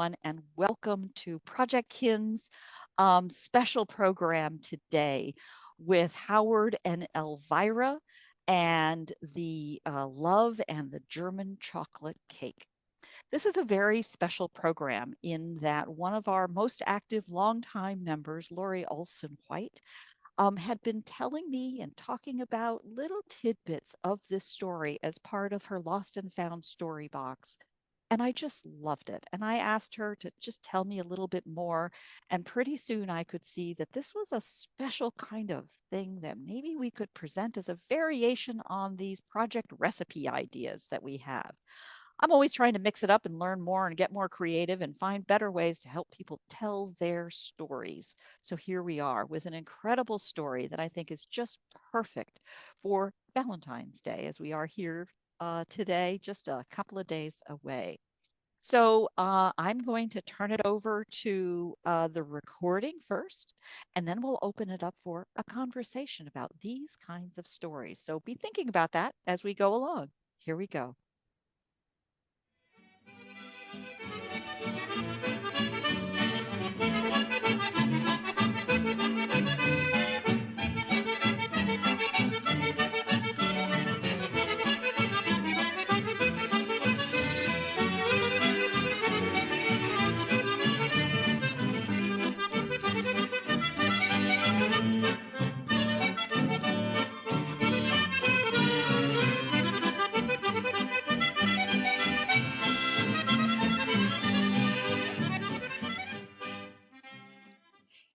everyone, and welcome to Project Kin's special program today with Howard and Elvira and the love and the German chocolate cake. This is a very special program in that one of our most active longtime members, Lori Olson White, had been telling me and talking about little tidbits of this story as part of her Lost and Found story box. And I just loved it. And I asked her to just tell me a little bit more. And pretty soon I could see that this was a special kind of thing that maybe we could present as a variation on these project recipe ideas that we have. I'm always trying to mix it up and learn more and get more creative and find better ways to help people tell their stories. So here we are with an incredible story that I think is just perfect for Valentine's Day, as we are here today, just a couple of days away. So I'm going to turn it over to the recording first, and then we'll open it up for a conversation about these kinds of stories. So be thinking about that as we go along. Here we go.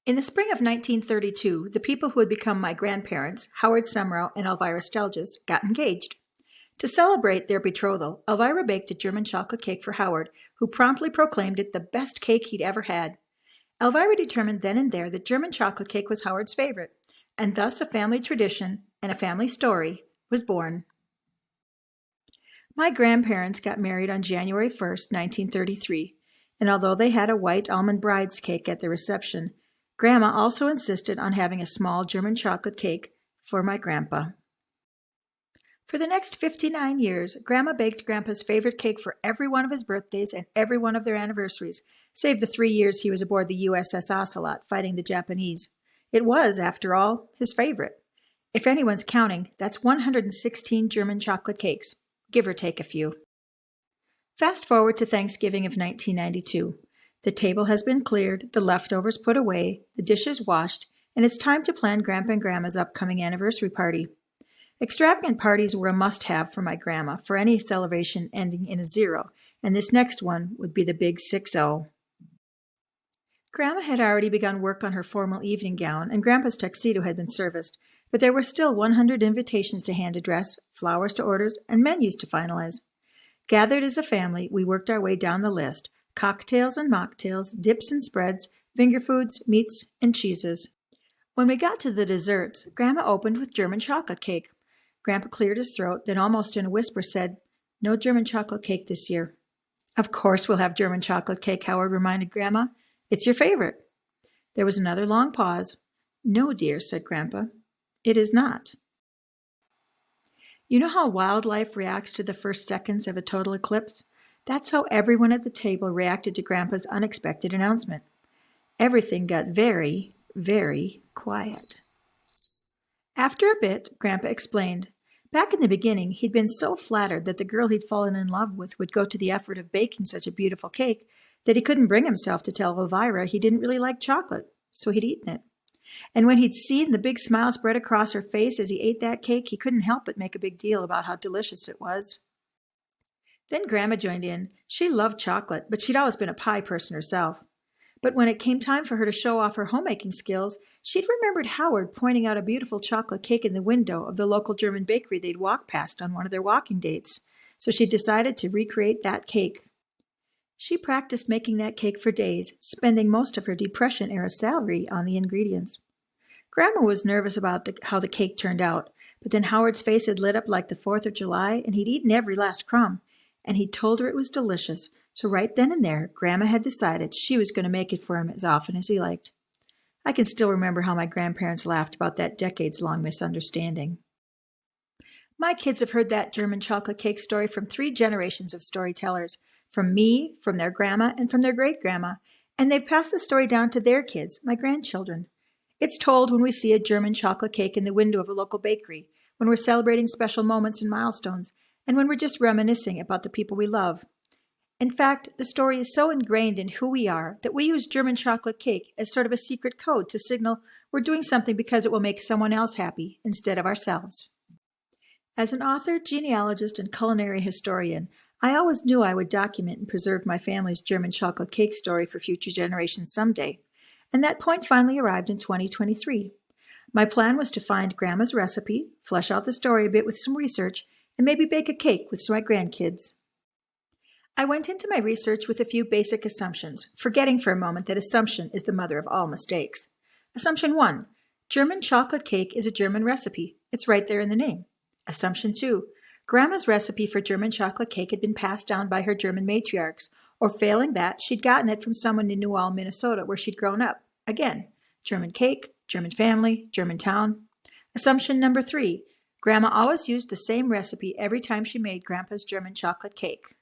In the spring of 1932, the people who would become my grandparents, Howard Summerall and Elvira Stelges, got engaged. To celebrate their betrothal, Elvira baked a German chocolate cake for Howard, who promptly proclaimed it the best cake he'd ever had. Elvira determined then and there that German chocolate cake was Howard's favorite, and thus a family tradition and a family story was born. My grandparents got married on January 1st, 1933, and although they had a white almond bride's cake at the reception, Grandma also insisted on having a small German chocolate cake for my grandpa. For the next 59 years, Grandma baked Grandpa's favorite cake for every one of his birthdays and every one of their anniversaries, save the 3 years he was aboard the USS Ocelot fighting the Japanese. It was, after all, his favorite. If anyone's counting, that's 116 German chocolate cakes, give or take a few. Fast forward to Thanksgiving of 1992. The table has been cleared, the leftovers put away, the dishes washed, and it's time to plan Grandpa and Grandma's upcoming anniversary party. Extravagant parties were a must-have for my grandma for any celebration ending in a 0, and this next one would be the big 6-0. Grandma had already begun work on her formal evening gown, and Grandpa's tuxedo had been serviced, but there were still 100 invitations to hand address, flowers to orders, and menus to finalize. Gathered as a family, we worked our way down the list: cocktails and mocktails, dips and spreads, finger foods, meats, and cheeses. When we got to the desserts, Grandma opened with German chocolate cake. Grandpa cleared his throat, then almost in a whisper said, "No German chocolate cake this year." "Of course we'll have German chocolate cake," Howard reminded Grandma. "It's your favorite." There was another long pause. "No, dear," said Grandpa. "It is not." You know how wildlife reacts to the first seconds of a total eclipse? That's how everyone at the table reacted to Grandpa's unexpected announcement. Everything got very, very quiet. After a bit, Grandpa explained. Back in the beginning, he'd been so flattered that the girl he'd fallen in love with would go to the effort of baking such a beautiful cake that he couldn't bring himself to tell Elvira he didn't really like chocolate, so he'd eaten it. And when he'd seen the big smile spread across her face as he ate that cake, he couldn't help but make a big deal about how delicious it was. Then Grandma joined in. She loved chocolate, but she'd always been a pie person herself. But when it came time for her to show off her homemaking skills, she'd remembered Howard pointing out a beautiful chocolate cake in the window of the local German bakery they'd walked past on one of their walking dates. So she decided to recreate that cake. She practiced making that cake for days, spending most of her Depression-era salary on the ingredients. Grandma was nervous about how the cake turned out, but then Howard's face had lit up like the 4th of July, and he'd eaten every last crumb. And he told her it was delicious, so right then and there, Grandma had decided she was going to make it for him as often as he liked. I can still remember how my grandparents laughed about that decades-long misunderstanding. My kids have heard that German chocolate cake story from 3 generations of storytellers, from me, from their grandma, and from their great-grandma, and they've passed the story down to their kids, my grandchildren. It's told when we see a German chocolate cake in the window of a local bakery, when we're celebrating special moments and milestones, and when we're just reminiscing about the people we love. In fact, the story is so ingrained in who we are that we use German chocolate cake as sort of a secret code to signal we're doing something because it will make someone else happy instead of ourselves. As an author, genealogist, and culinary historian, I always knew I would document and preserve my family's German chocolate cake story for future generations someday, and that point finally arrived in 2023. My plan was to find Grandma's recipe, flesh out the story a bit with some research, and maybe bake a cake with my grandkids. I went into my research with a few basic assumptions, forgetting for a moment that assumption is the mother of all mistakes. Assumption 1. German chocolate cake is a German recipe. It's right there in the name. Assumption 2. Grandma's recipe for German chocolate cake had been passed down by her German matriarchs, or failing that, she'd gotten it from someone in New Ulm, Minnesota, where she'd grown up. Again, German cake, German family, German town. Assumption number 3. Grandma always used the same recipe every time she made Grandpa's German chocolate cake.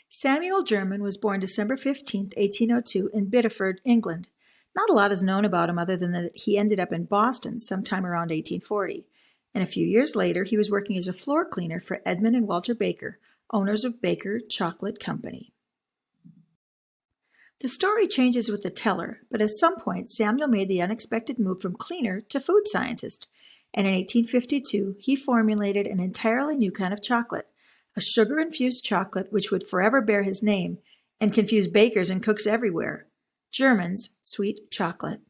Samuel German was born December 15, 1802, in Biddeford, England. Not a lot is known about him other than that he ended up in Boston sometime around 1840. And a few years later, he was working as a floor cleaner for Edmund and Walter Baker, owners of Baker Chocolate Company. The story changes with the teller, but at some point, Samuel made the unexpected move from cleaner to food scientist, and in 1852, he formulated an entirely new kind of chocolate, a sugar-infused chocolate which would forever bear his name and confuse bakers and cooks everywhere, German's sweet chocolate.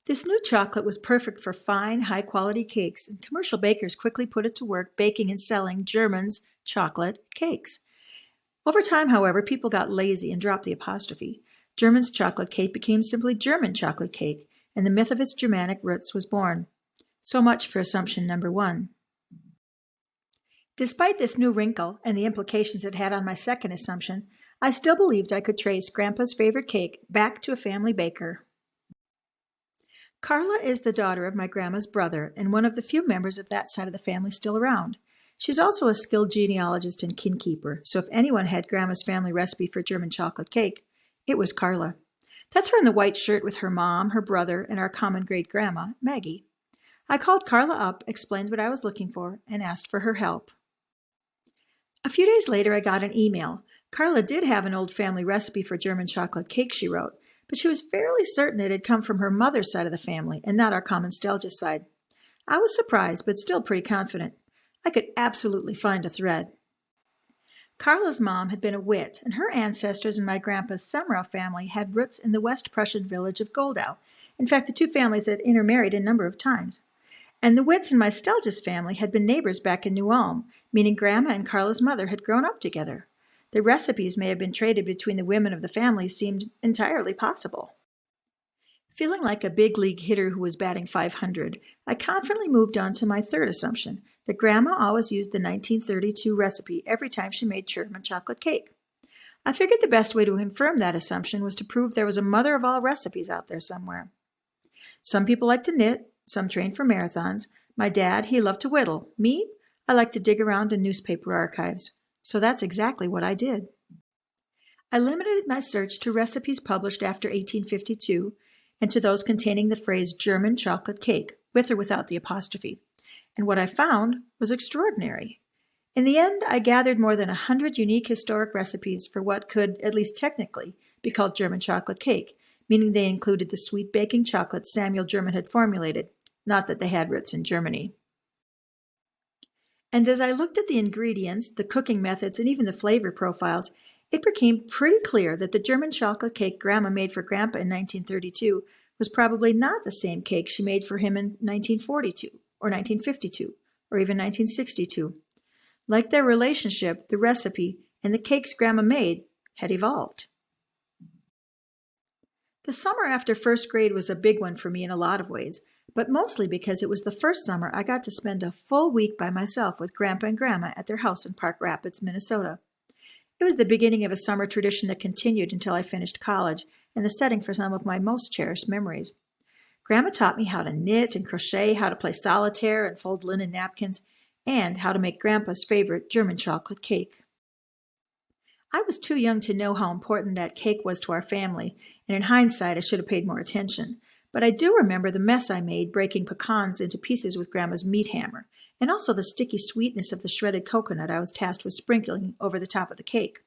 This new chocolate was perfect for fine, high-quality cakes, and commercial bakers quickly put it to work baking and selling German's chocolate cakes. Over time, however, people got lazy and dropped the apostrophe. German's chocolate cake became simply German chocolate cake, and the myth of its Germanic roots was born. So much for assumption number 1. Despite this new wrinkle and the implications it had on my second assumption, I still believed I could trace Grandpa's favorite cake back to a family baker. Carla is the daughter of my grandma's brother and one of the few members of that side of the family still around. She's also a skilled genealogist and kinkeeper, so if anyone had Grandma's family recipe for German chocolate cake, it was Carla. That's her in the white shirt with her mom, her brother, and our common great-grandma, Maggie. I called Carla up, explained what I was looking for, and asked for her help. A few days later, I got an email. Carla did have an old family recipe for German chocolate cake, she wrote, but she was fairly certain it had come from her mother's side of the family and not our common Stelgis side. I was surprised, but still pretty confident. I could absolutely find a thread. Carla's mom had been a wit, and her ancestors and my grandpa's Semrau family had roots in the West Prussian village of Goldau. In fact, the two families had intermarried a number of times. And the Wits in my Stelgis family had been neighbors back in New Ulm, meaning Grandma and Carla's mother had grown up together. The recipes may have been traded between the women of the family seemed entirely possible. Feeling like a big league hitter who was batting .500, I confidently moved on to my third assumption, that Grandma always used the 1932 recipe every time she made German chocolate cake. I figured the best way to confirm that assumption was to prove there was a mother of all recipes out there somewhere. Some people like to knit, some train for marathons. My dad, he loved to whittle. Me, I like to dig around in newspaper archives. So that's exactly what I did. I limited my search to recipes published after 1852 and to those containing the phrase German chocolate cake, with or without the apostrophe. And what I found was extraordinary. In the end, I gathered more than 100 unique historic recipes for what could, at least technically, be called German chocolate cake, meaning they included the sweet baking chocolate Samuel German had formulated, not that they had roots in Germany. And as I looked at the ingredients, the cooking methods, and even the flavor profiles, it became pretty clear that the German chocolate cake Grandma made for Grandpa in 1932 was probably not the same cake she made for him in 1942, or 1952, or even 1962. Like their relationship, the recipe, and the cakes Grandma made had evolved. The summer after first grade was a big one for me in a lot of ways, but mostly because it was the first summer I got to spend a full week by myself with Grandpa and Grandma at their house in Park Rapids, Minnesota. It was the beginning of a summer tradition that continued until I finished college, and the setting for some of my most cherished memories. Grandma taught me how to knit and crochet, how to play solitaire and fold linen napkins, and how to make Grandpa's favorite German chocolate cake. I was too young to know how important that cake was to our family, and in hindsight, I should have paid more attention. But I do remember the mess I made breaking pecans into pieces with Grandma's meat hammer, and also the sticky sweetness of the shredded coconut I was tasked with sprinkling over the top of the cake.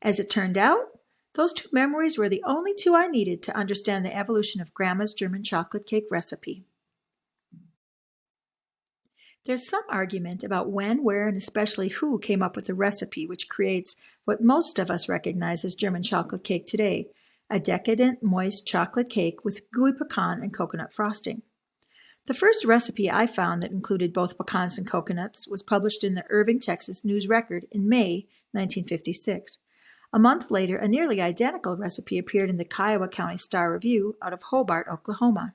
As it turned out, those two memories were the only two I needed to understand the evolution of Grandma's German chocolate cake recipe. There's some argument about when, where, and especially who came up with the recipe which creates what most of us recognize as German chocolate cake today, a decadent, moist chocolate cake with gooey pecan and coconut frosting. The first recipe I found that included both pecans and coconuts was published in the Irving, Texas News Record in May 1956. A month later, a nearly identical recipe appeared in the Kiowa County Star Review out of Hobart, Oklahoma.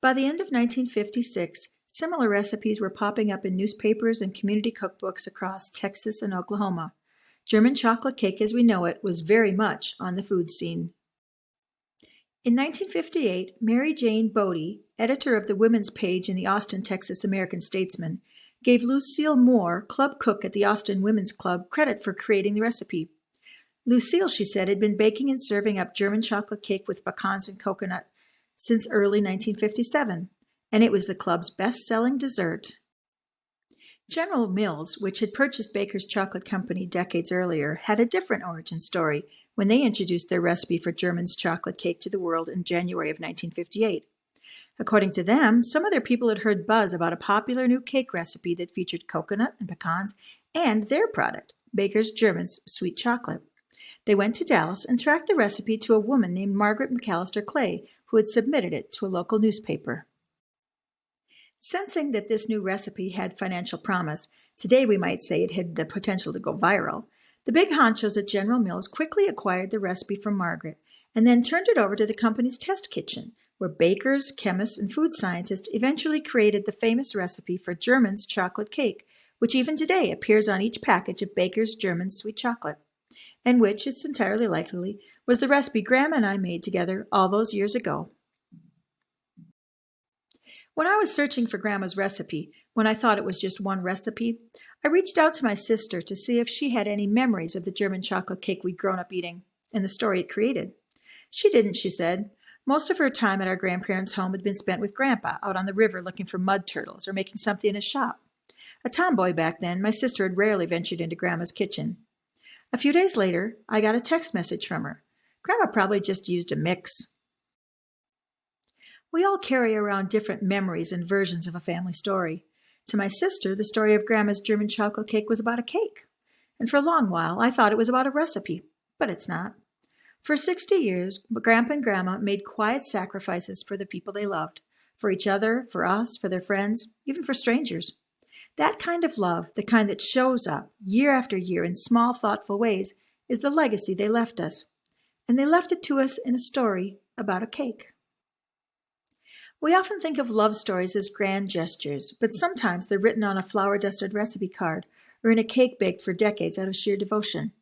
By the end of 1956, similar recipes were popping up in newspapers and community cookbooks across Texas and Oklahoma. German chocolate cake as we know it was very much on the food scene. In 1958, Mary Jane Bodie, editor of the women's page in the Austin, Texas American Statesman, gave Lucille Moore, club cook at the Austin Women's Club, credit for creating the recipe. Lucille, she said, had been baking and serving up German chocolate cake with pecans and coconut since early 1957, and it was the club's best-selling dessert. General Mills, which had purchased Baker's Chocolate Company decades earlier, had a different origin story when they introduced their recipe for German's chocolate cake to the world in January of 1958. According to them, some of their people had heard buzz about a popular new cake recipe that featured coconut and pecans and their product, Baker's German's sweet chocolate. They went to Dallas and tracked the recipe to a woman named Margaret McAllister Clay, who had submitted it to a local newspaper. Sensing that this new recipe had financial promise, today we might say it had the potential to go viral, the big honchos at General Mills quickly acquired the recipe from Margaret and then turned it over to the company's test kitchen, where bakers, chemists, and food scientists eventually created the famous recipe for German's chocolate cake, which even today appears on each package of Baker's German sweet chocolate, and which, it's entirely likely, was the recipe Grandma and I made together all those years ago. When I was searching for Grandma's recipe, when I thought it was just one recipe, I reached out to my sister to see if she had any memories of the German chocolate cake we'd grown up eating and the story it created. She didn't, she said. Most of her time at our grandparents' home had been spent with Grandpa out on the river looking for mud turtles or making something in his shop. A tomboy back then, my sister had rarely ventured into Grandma's kitchen. A few days later, I got a text message from her. Grandma probably just used a mix. We all carry around different memories and versions of a family story. To my sister, the story of Grandma's German chocolate cake was about a cake. And for a long while, I thought it was about a recipe. But it's not. For 60 years, Grandpa and Grandma made quiet sacrifices for the people they loved. For each other, for us, for their friends, even for strangers. That kind of love, the kind that shows up year after year in small, thoughtful ways, is the legacy they left us. And they left it to us in a story about a cake. We often think of love stories as grand gestures, but sometimes they're written on a flour-dusted recipe card or in a cake baked for decades out of sheer devotion.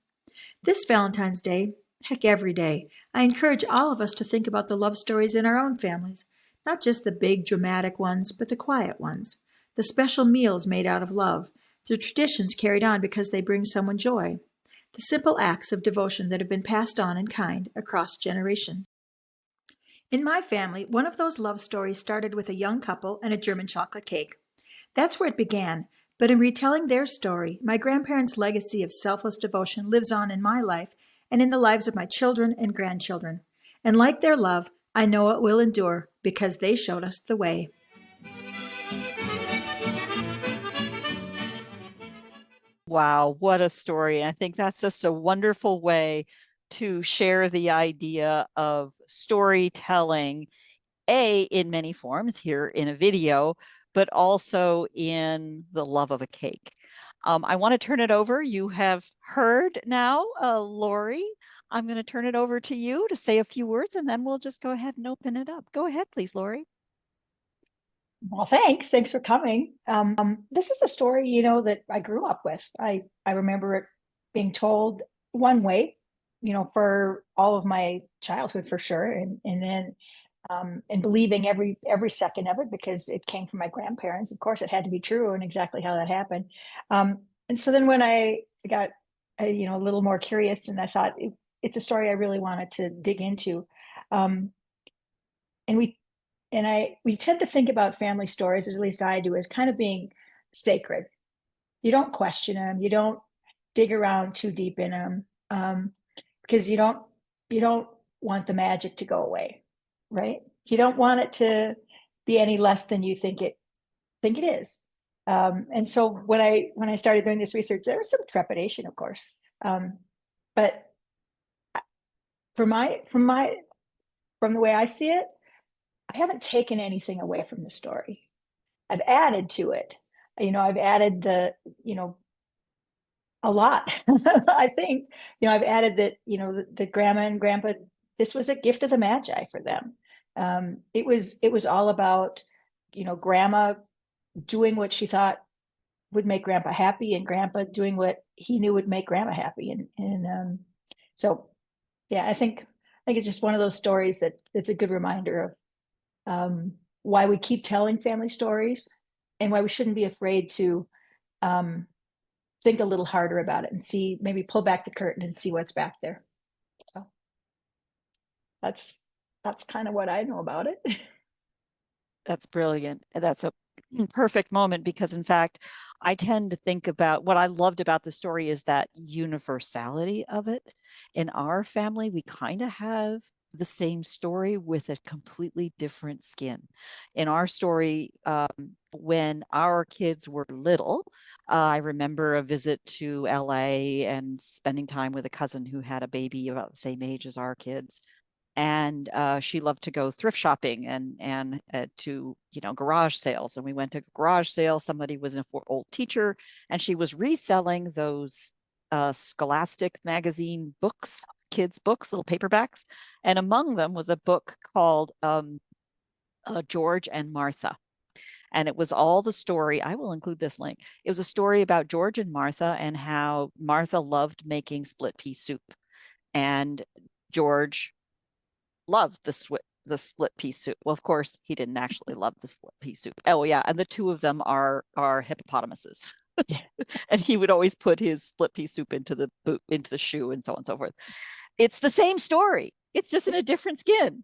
This Valentine's Day, heck, every day, I encourage all of us to think about the love stories in our own families, not just the big, dramatic ones, but the quiet ones, the special meals made out of love, the traditions carried on because they bring someone joy, the simple acts of devotion that have been passed on in kind across generations. In my family, one of those love stories started with a young couple and a German chocolate cake. That's where it began, but in retelling their story, my grandparents' legacy of selfless devotion lives on in my life and in the lives of my children and grandchildren. And like their love, I know it will endure because they showed us the way. Wow, what a story. And I think that's just a wonderful way to share the idea of storytelling, in many forms here in a video, but also in the love of a cake. I want to turn it over. You have heard now, Lori. I'm going to turn it over to you to say a few words, and then we'll just go ahead and open it up. Go ahead, please, Lori. Well, thanks. Thanks for coming. This is a story, that I grew up with. I remember it being told one way, for all of my childhood for sure, and then and believing every second of it because it came from my grandparents. Of course, it had to be true and exactly how that happened. And so then when I got a little more curious, and I thought it's a story I really wanted to dig into. Um, and we tend to think about family stories, at least I do, as kind of being sacred. You don't question them. You don't dig around too deep in them, because you don't want the magic to go away, right? You don't want it to be any less than you think it is. And so when I started doing this research, there was some trepidation, of course, but from the way I see it, I haven't taken anything away from the story. I've added to it. I've added a lot. I think, I've added that, the grandma and grandpa, this was a gift of the Magi for them. It was all about, grandma doing what she thought would make grandpa happy, and grandpa doing what he knew would make grandma happy. And so, yeah, I think it's just one of those stories that it's a good reminder of, why we keep telling family stories, and why we shouldn't be afraid to, um, think a little harder about it and see, maybe pull back the curtain and see what's back there. So that's that's kind of what I know about it. That's brilliant. That's a perfect moment because, in fact, I tend to think about what I loved about the story is that universality of it. In our family, we kind of have the same story with a completely different skin. In our story, when our kids were little, I remember a visit to LA and spending time with a cousin who had a baby about the same age as our kids, and she loved to go thrift shopping and to garage sales. And we went to garage sale. Somebody was an old teacher, and she was reselling those Scholastic magazine books, kids books, little paperbacks, and among them was a book called George and Martha. And it was all the story. I will include this link. It was a story about George and Martha and how Martha loved making split pea soup, and George loved the split pea soup. Well, of course, he didn't actually love the split pea soup. Oh yeah, and the two of them are hippopotamuses. Yeah. And he would always put his split pea soup into the boot, into the shoe, and so on and so forth. It's the same story. It's just in a different skin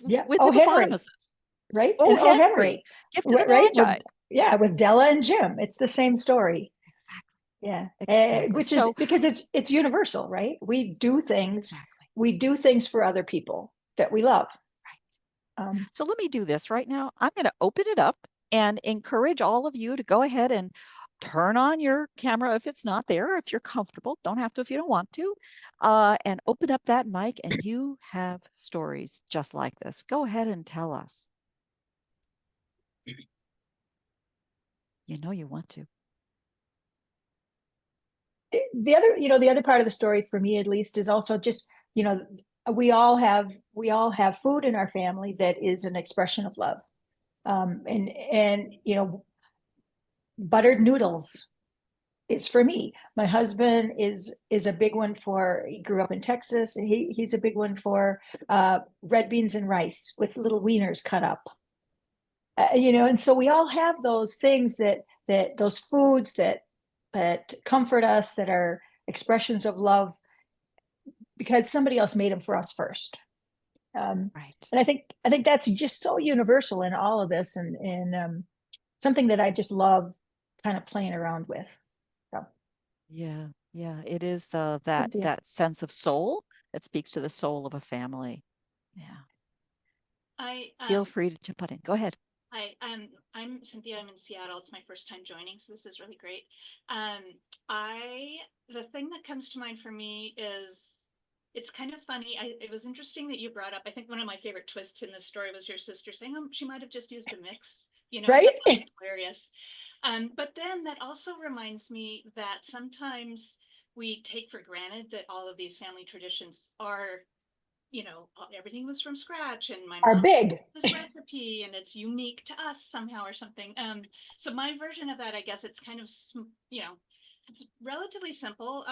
Yeah. with Oh, Henry, hippopotamuses. right? Oh, And oh, Henry, Henry, gift of the right? Magi. With Della and Jim, it's the same story. Exactly. Yeah, Exactly. which is So because it's universal, right? exactly. We do things for other people that we love. Right. Um, So let me do this right now. I'm going to open it up and encourage all of you to go ahead and turn on your camera if it's not there, if you're comfortable. Don't have to if you don't want to. And open up that mic, and you have stories just like this. Go ahead and tell us. You know you want to. the other part of the story for me, at least, is also just, you know, we all have food in our family that is an expression of love. And buttered noodles is for me. My husband is a big one for. He grew up in Texas, and he's a big one for red beans and rice with little wieners cut up. And so we all have those things that those foods that comfort us, that are expressions of love, because somebody else made them for us first. Right. And I think that's just so universal in all of this, and something that I just love kind of playing around with. So, Yeah. Yeah. It is good that deal. that sense of soul that speaks to the soul of a family. Yeah. I Feel free to jump in. Go ahead. Hi, I'm Cynthia. I'm in Seattle. It's my first time joining, so this is really great. Um, I the thing that comes to mind for me is it's kind of funny. It was interesting that you brought up. I think one of my favorite twists in this story was your sister saying, "Oh, she might have just used a mix." I Right? thought that was hilarious. But then that also reminds me that sometimes we take for granted that all of these family traditions are everything was from scratch and my Are mom big. this recipe and it's unique to us somehow or something. So my version of that, I guess it's kind of, it's relatively simple.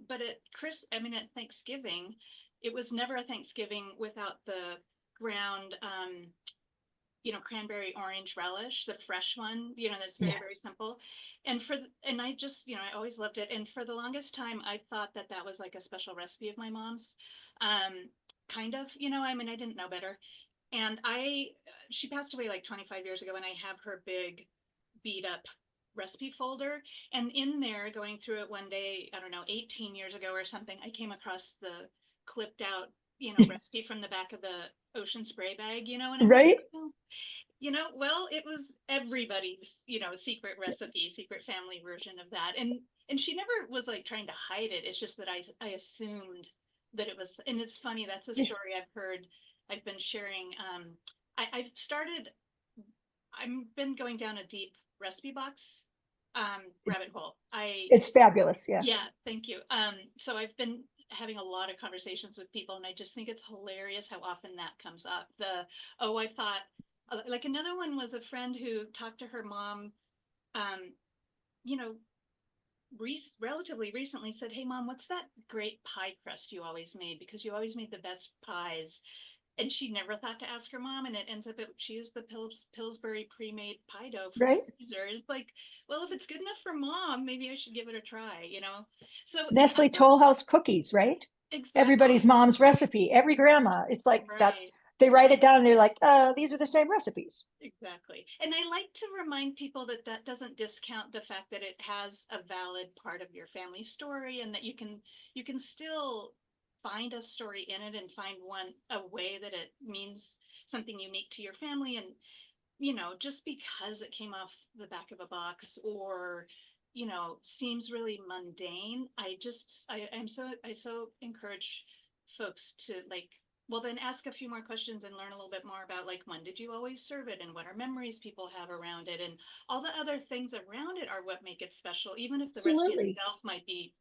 But at Thanksgiving, it was never a Thanksgiving without the ground, cranberry orange relish, the fresh one, that's very, Yeah. very simple. And I just, I always loved it. And for the longest time, I thought that that was like a special recipe of my mom's. Um, kind of, I mean, I didn't know better. And she passed away like 25 years ago, and I have her big beat up recipe folder. And in there, going through it one day, I don't know, 18 years ago or something, I came across the clipped out, recipe from the back of the ocean spray bag, and I'm like, Right? oh, well, it was everybody's, secret recipe, secret family version of that. And she never was like trying to hide it. It's just that I assumed that it was, and it's funny, that's a Yeah. story I've heard, I've been sharing. I've started, I've been going down a deep recipe box rabbit hole. It's fabulous. Yeah. Yeah, thank you. So I've been having a lot of conversations with people, and I just think it's hilarious how often that comes up. Oh, I thought, like another one was a friend who talked to her mom, um, you know, relatively recently said, "Hey, mom, what's that great pie crust you always made? Because you always made the best pies." And she never thought to ask her mom, and it ends up she used the Pillsbury pre-made pie dough from Right. the freezer. It's like, well, if it's good enough for mom, maybe I should give it a try. So Nestle Toll House cookies, right? Everybody's exactly. mom's recipe. Every grandma. It's like that. Right. They write it down and they're like, these are the same recipes. Exactly. And I like to remind people that that doesn't discount the fact that it has a valid part of your family story, and that you can still find a story in it and find a way that it means something unique to your family. And just because it came off the back of a box, or seems really mundane, I so encourage folks to, like, well, then ask a few more questions and learn a little bit more about, like, when did you always serve it, and what are memories people have around it, and all the other things around it are what make it special, even if the recipe Absolutely. itself might be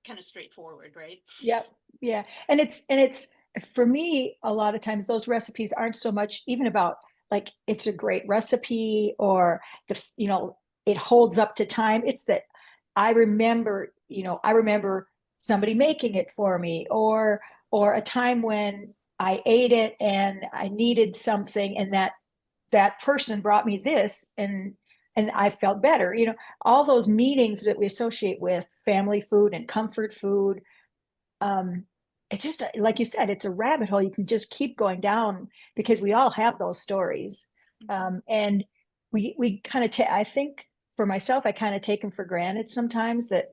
kind of straightforward, right? Yep. Yeah. And it's for me, a lot of times those recipes aren't so much even about like it's a great recipe or it holds up to time. It's that I remember somebody making it for me or a time when I ate it and I needed something and that person brought me this and I felt better. All those meanings that we associate with family food and comfort food. It's just like you said, it's a rabbit hole. You can just keep going down because we all have those stories. Mm-hmm. And we kind of I think for myself, I kind of take them for granted sometimes that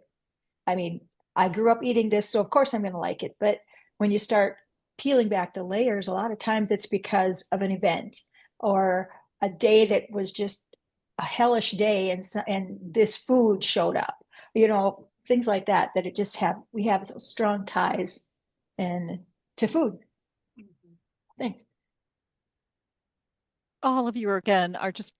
I mean, I grew up eating this, so of course I'm going to like it. But when you start peeling back the layers, a lot of times it's because of an event or a day that was just a hellish day, and this food showed up. Things like that. That it just we have those strong ties and to food. Mm-hmm. Thanks. All of you are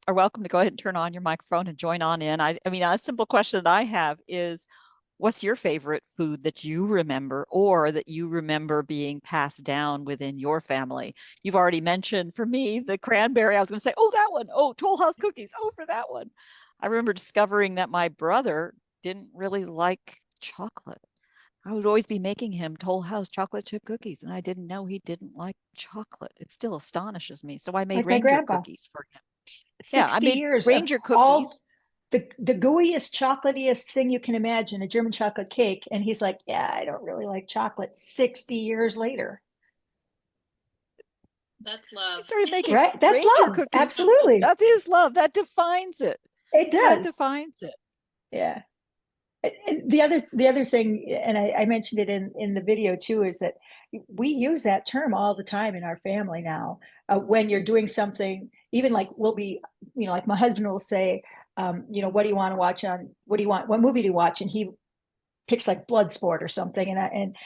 welcome to go ahead and turn on your microphone and join on in. I mean, a simple question that I have is, what's your favorite food that you remember or that you remember being passed down within your family? You've already mentioned for me the cranberry. I was going to say, oh, that one. Oh, Toll House cookies. Oh, for that one. I remember discovering that my brother didn't really like chocolate. I would always be making him Toll House chocolate chip cookies, and I didn't know he didn't like chocolate. It still astonishes me. So I made Like my Ranger grandpa, cookies for him. Yeah, I 60 made years of Ranger all cookies. the gooeyest, chocolatiest thing you can imagine, a German chocolate cake. And he's like, yeah, I don't really like chocolate 60 years later. That's I love. started making Right? That's Ranger love. cookies. Absolutely. That is love. That defines it. It That does. defines it. Yeah. The other thing, and I mentioned it in the video too, is that we use that term all the time in our family now. When you're doing something, even like we'll be, like my husband will say, what do you want to watch on? What movie do you watch? And he picks like Bloodsport or something, and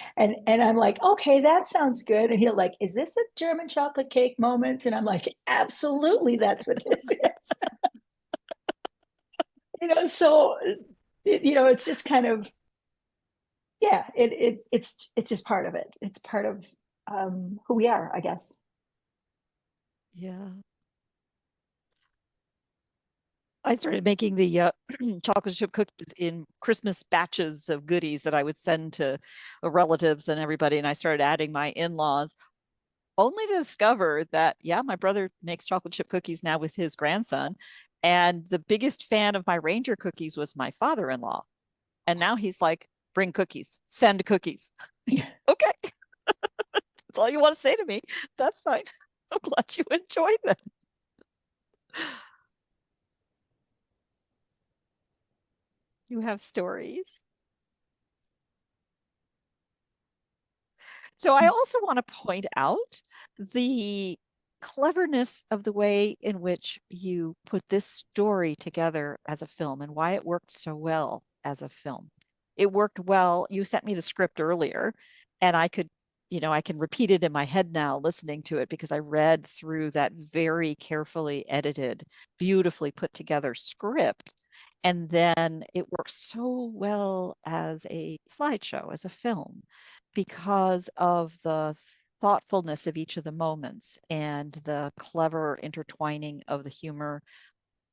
I'm like, okay, that sounds good. And he'll like, is this a German chocolate cake moment? And I'm like, absolutely, that's what this is. So it's just kind of yeah, it's just part of it. It's part of who we are, I guess. Yeah. I started making the chocolate chip cookies in Christmas batches of goodies that I would send to relatives and everybody. And I started adding my in-laws. only to discover that, yeah, my brother makes chocolate chip cookies now with his grandson. And the biggest fan of my Ranger cookies was my father-in-law. And now he's like, bring cookies, send cookies. Okay. That's all you want to say to me. That's fine. I'm glad you enjoy them. You have stories. So I also want to point out the cleverness of the way in which you put this story together as a film and why it worked so well as a film. It worked well. You sent me the script earlier, and I could, I can repeat it in my head now listening to it because I read through that very carefully edited, beautifully put together script. And then it works so well as a slideshow, as a film, because of the thoughtfulness of each of the moments and the clever intertwining of the humor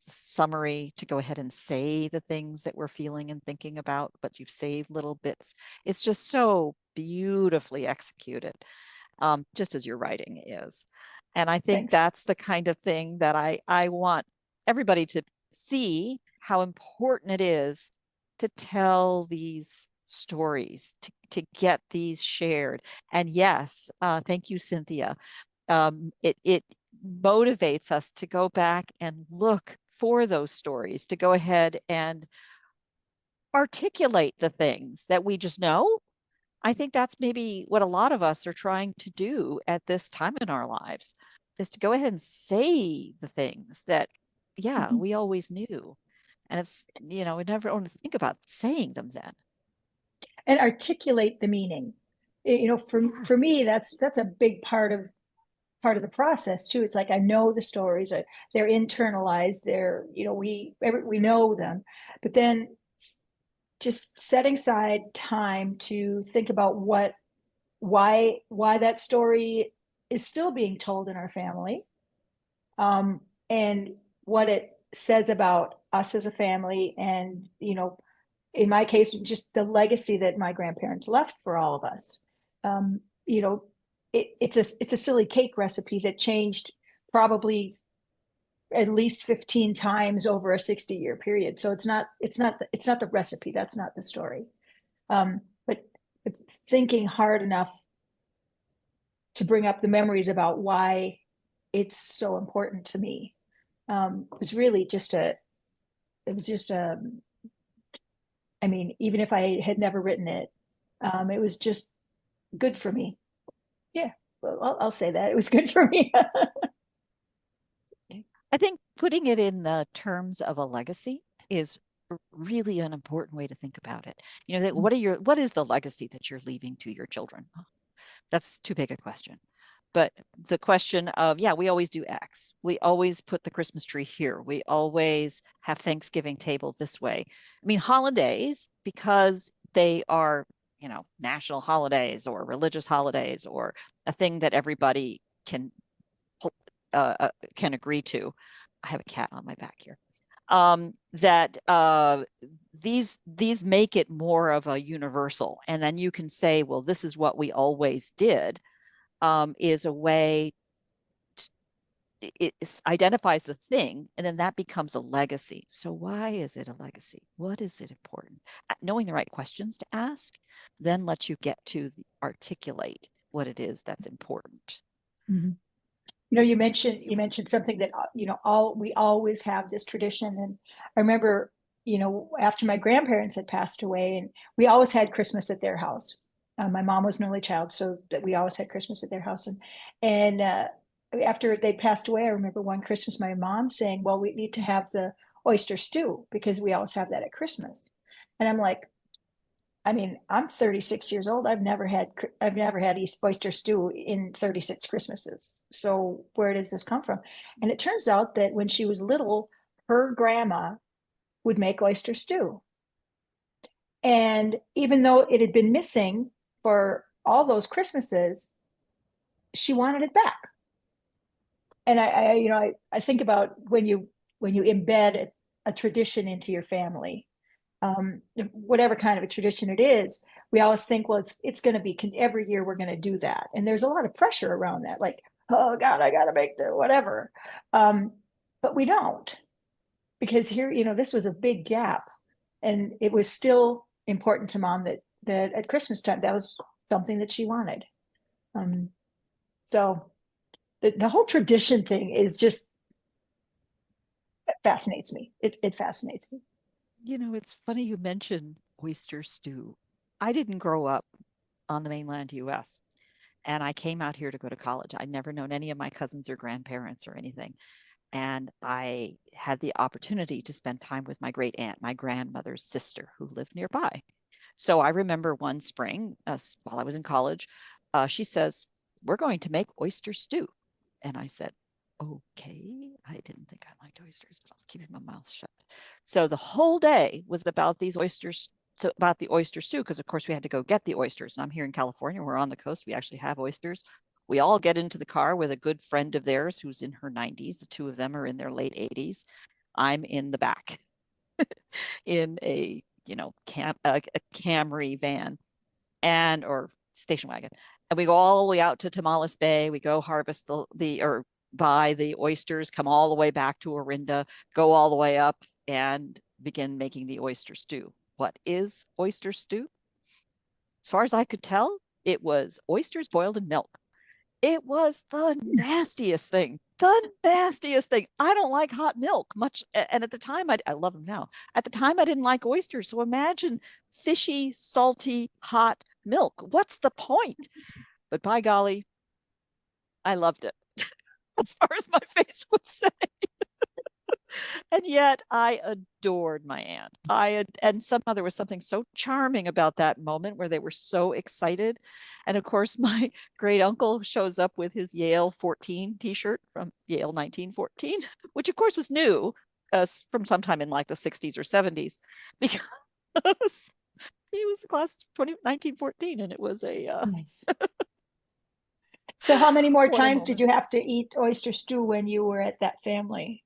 summary to go ahead and say the things that we're feeling and thinking about, but you've saved little bits. It's just so beautifully executed, just as your writing is. And I think Thanks. that's the kind of thing that I want everybody to see how important it is to tell these stories, to get these shared. And yes, thank you, Cynthia. It motivates us to go back and look for those stories, to go ahead and articulate the things that we just know. I think that's maybe what a lot of us are trying to do at this time in our lives, is to go ahead and say the things that, yeah, Mhm. we always knew. And it's, we never only think about saying them then. And articulate the meaning. For me, that's a big part of the process too. It's like I know the stories, they're internalized. They're we know them, but then just setting aside time to think about why that story is still being told in our family, and what it says about us as a family, and in my case, just the legacy that my grandparents left for all of us. Um, you know, it's a silly cake recipe that changed probably at least 15 times over a 60-year period. So it's not the recipe. That's not the story. But it's thinking hard enough to bring up the memories about why it's so important to me. Was really just a it was just a I mean, even if I had never written it, it was just good for me. Yeah, well, I'll say that it was good for me. I think putting it in the terms of a legacy is really an important way to think about it. What is the legacy that you're leaving to your children? That's too big a question. But the question of, yeah, we always do X. We always put the Christmas tree here. We always have Thanksgiving table this way. I mean, holidays, because they are, national holidays or religious holidays or a thing that everybody can agree to. I have a cat on my back here. That these make it more of a universal, and then you can say, well, this is what we always did. Is a way it identifies the thing, and then that becomes a legacy. So why is it a legacy? What is it important? Knowing the right questions to ask then lets you get to articulate what it is that's important. Mhm. You mentioned something that all we always have this tradition, and I remember after my grandparents had passed away, and we always had Christmas at their house. My mom was an only child, so that we always had Christmas at their house, and after they passed away, I remember one Christmas my mom saying, "Well, we need to have the oyster stew because we always have that at Christmas," and I'm like, I mean, I'm 36 years old. I've never had oyster stew in 36 Christmases. So where does this come from? And it turns out that when she was little, her grandma would make oyster stew. And even though it had been missing for all those Christmases, she wanted it back. And I think about when you embed a tradition into your family, whatever kind of a tradition it is, we always think, well, it's going to be every year we're going to do that, and there's a lot of pressure around that, like, oh God, I got to make the whatever, but we don't, because here, this was a big gap, and it was still important to Mom that at Christmas time that was something that she wanted. So the whole tradition thing is just, it fascinates me. It fascinates me. It's funny you mentioned oyster stew. I didn't grow up on the mainland US, and I came out here to go to college. I'd never known any of my cousins or grandparents or anything. And I had the opportunity to spend time with my great aunt, my grandmother's sister, who lived nearby. So I remember one spring, while I was in college, she says, "We're going to make oyster stew." And I said, "Okay." I didn't think I liked oysters, but I was keeping my mouth shut. So the whole day was about these oysters, about the oyster stew, because of course we had to go get the oysters. And I'm here in California, we're on the coast, we actually have oysters. We all get into the car with a good friend of theirs who's in her 90s. The two of them are in their late 80s. I'm in the back in a, a Camry van and or station wagon. And we go all the way out to Tamales Bay. We go harvest or buy the oysters, come all the way back to Orinda, go all the way up and begin making the oyster stew. What is oyster stew? As far as I could tell, it was oysters boiled in milk. It was the nastiest thing. The nastiest thing. I don't like hot milk much. And at the time, I love them now. At the time, I didn't like oysters. So imagine fishy, salty, hot milk. What's the point? But by golly, I loved it. As far as my face would say. And yet I adored my aunt. And somehow there was something so charming about that moment where they were so excited. And of course, my great uncle shows up with his Yale 14 t-shirt from Yale 1914, which of course was new from sometime in like the 60s or 70s, because he was the class of 1914, and it was a Nice. So how many more what a times did moment. you have to eat oyster stew when you were at that family?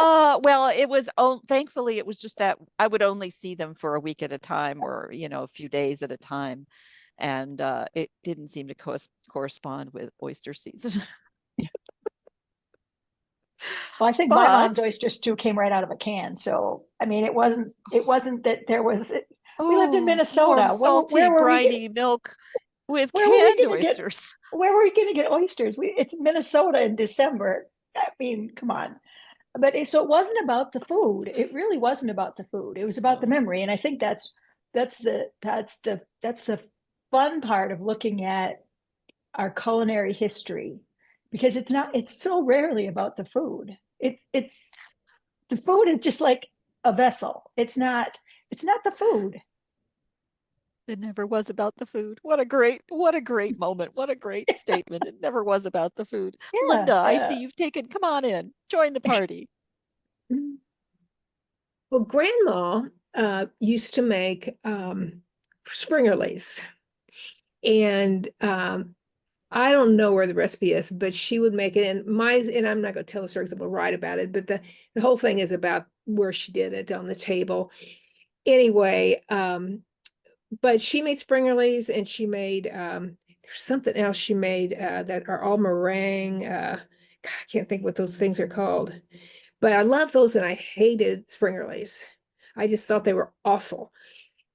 Well, it was thankfully it was just that I would only see them for a week at a time, or a few days at a time, and it didn't seem to correspond with oyster season. Well, I think my mom's But oyster stew came right out of a can. So, I mean, it wasn't that there was, we lived in warm, Minnesota. salty, Where were we get, briny milk with where were we canned going to get, oysters. where were we going to get oysters? It's Minnesota in December. I mean, come on. But so it wasn't about the food. It really wasn't about the food. It was about the No. memory. And I think that's the fun part of looking at our culinary history, because it's so rarely about the food. It's the food is just like a vessel. It's not the food. It never was about the food. What a great moment. What a great statement. It never was about the food. Yeah, Linda, I see yeah. you've come on in, join the party. Well, Grandma used to make Springerles, and I don't know where the recipe is, but she would make it. And I'm not going to tell the story because I'm going to write about it. But the whole thing is about where she did it on the table. Anyway, but she made Springerles, and she made there's something else she made that are all meringue. God, I can't think what those things are called. But I love those, and I hated Springerles. I just thought they were awful.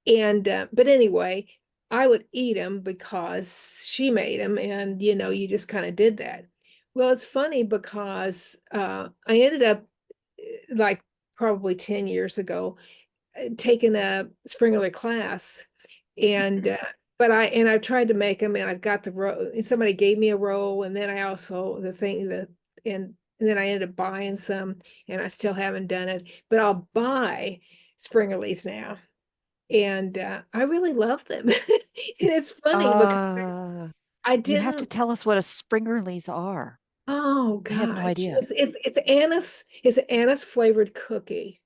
And but anyway, I would eat them because she made them, and you just kind of did that. Well, it's funny because I ended up like probably 10 years ago taking a Springerle class, and but I've tried to make them, and I've got the roll, and somebody gave me a roll, and then I also the thing that and then I ended up buying some, and I still haven't done it, but I'll buy Springerles now, and I really love them. And it's funny because Uh, I you have to didn't. tell us what a Springerles are. Oh I have no gosh, idea. it's an anise flavored cookie,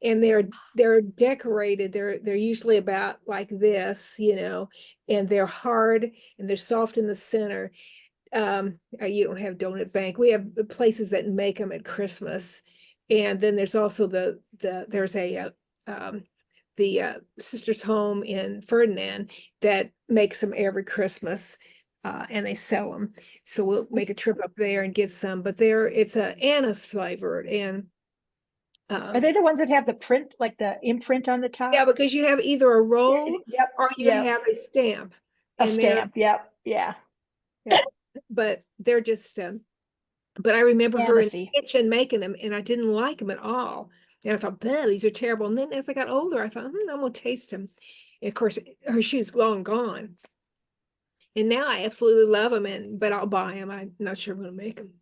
and they're decorated. They're usually about like this, and they're hard and they're soft in the center. You don't have Donut Bank. We have the places that make them at Christmas, and then there's also there's a the sister's home in Ferdinand that makes them every Christmas, and they sell them. So we'll make a trip up there and get some. But it's a anise flavored, and Are they the ones that have the print, like the imprint on the top? yeah, because you have either a roll Yep. or you have a stamp, A and stamp. Yep. Yeah. but they're just. But I remember her in Fantasy. the kitchen making them, and I didn't like them at all. And I thought, "Bah, these are terrible." And then as I got older, I thought, I'm gonna taste them. And of course, her shoe's long gone. And now I absolutely love them, but I'll buy them. I'm not sure I'm gonna make them.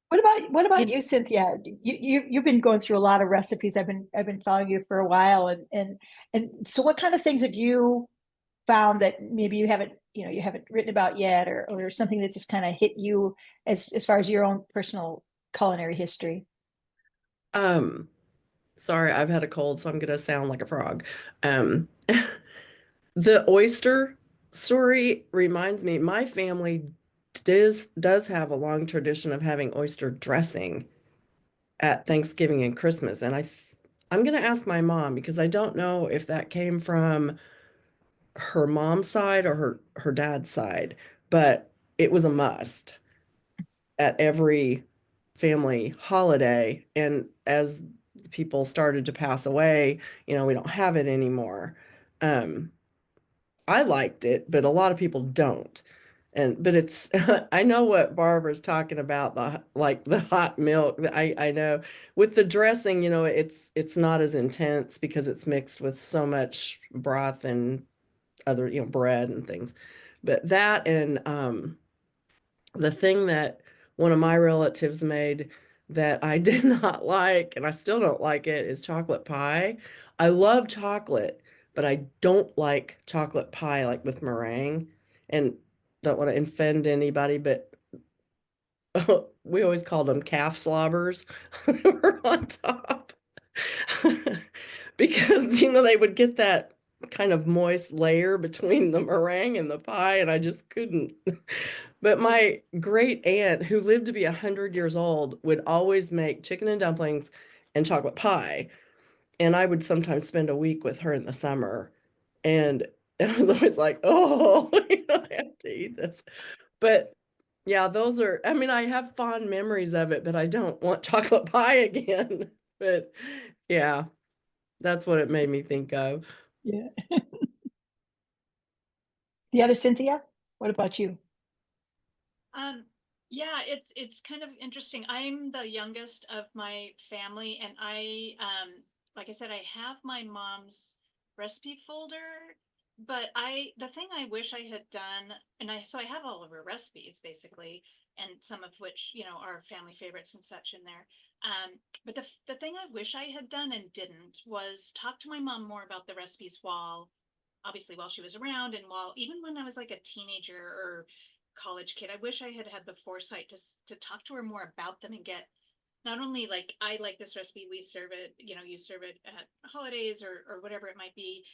What about you, Cynthia? You've been going through a lot of recipes. I've been following you for a while, and so what kind of things have you found that maybe you haven't written about yet, or something that just kind of hit you as far as your own personal culinary history? Um, Sorry, I've had a cold, so I'm gonna sound like a frog. Um, the oyster story reminds me, my family does have a long tradition of having oyster dressing at Thanksgiving and Christmas, and I'm gonna ask my mom because I don't know if that came from her mom's side or her dad's side, but it was a must at every family holiday. And as people started to pass away, we don't have it anymore. Um, I liked it, but a lot of people don't. But it's I know what Barbara's talking about, the hot milk. I know with the dressing, it's not as intense because it's mixed with so much broth and other, bread and things. But that and the thing that one of my relatives made that I did not like, and I still don't like it, is chocolate pie. I love chocolate, but I don't like chocolate pie like with meringue. And don't want to offend anybody, but we always called them calf slobbers. They were on top. Because, they would get that kind of moist layer between the meringue and the pie, and I just couldn't. But my great aunt, who lived to be 100 years old, would always make chicken and dumplings and chocolate pie. And I would sometimes spend a week with her in the summer. And I was always like, oh, I have to eat this. But yeah, I mean, I have fond memories of it, but I don't want chocolate pie again. But yeah, that's what it made me think of. Yeah. The other Cynthia, what about you? Um, yeah, it's kind of interesting. I'm the youngest of my family, and like I said, I have my mom's recipe folder, but the thing I wish I had done, and I have all of her recipes basically, and some of which, are family favorites and such in there. But the thing I wish I had done and didn't was talk to my mom more about the recipes obviously while she was around, and even when I was like a teenager or college kid. I wish I had had the foresight to talk to her more about them and get not only like, I like this recipe, we serve it, you serve it at holidays or whatever it might be,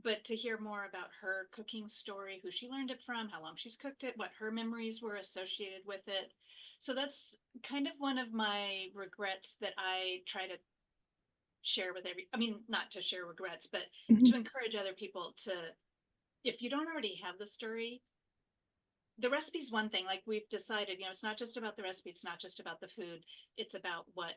but to hear more about her cooking story, who she learned it from, how long she's cooked it, what her memories were associated with it. So that's kind of one of my regrets that I try to share with I mean, not to share regrets, but to Mhm. encourage other people to, if you don't already have the story, the recipe's one thing. Like we've decided, it's not just about the recipe, it's not just about the food, it's about what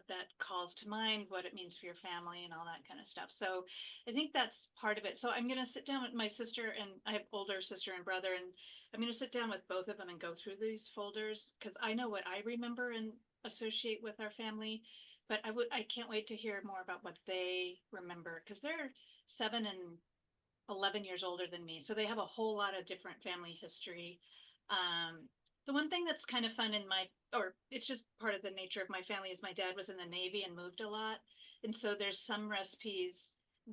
that calls to mind, what it means for your family, and all that kind of stuff. So I think that's part of it. So I'm going to sit down with my sister, and I have older sister and brother, and I'm going to sit down with both of them and go through these folders because I know what I remember and associate with our family. But I can't wait to hear more about what they remember because they're 7 and 11 years older than me. So they have a whole lot of different family history. The one thing that's kind of fun or it's just part of the nature of my family, is my dad was in the Navy and moved a lot. And so there's some recipes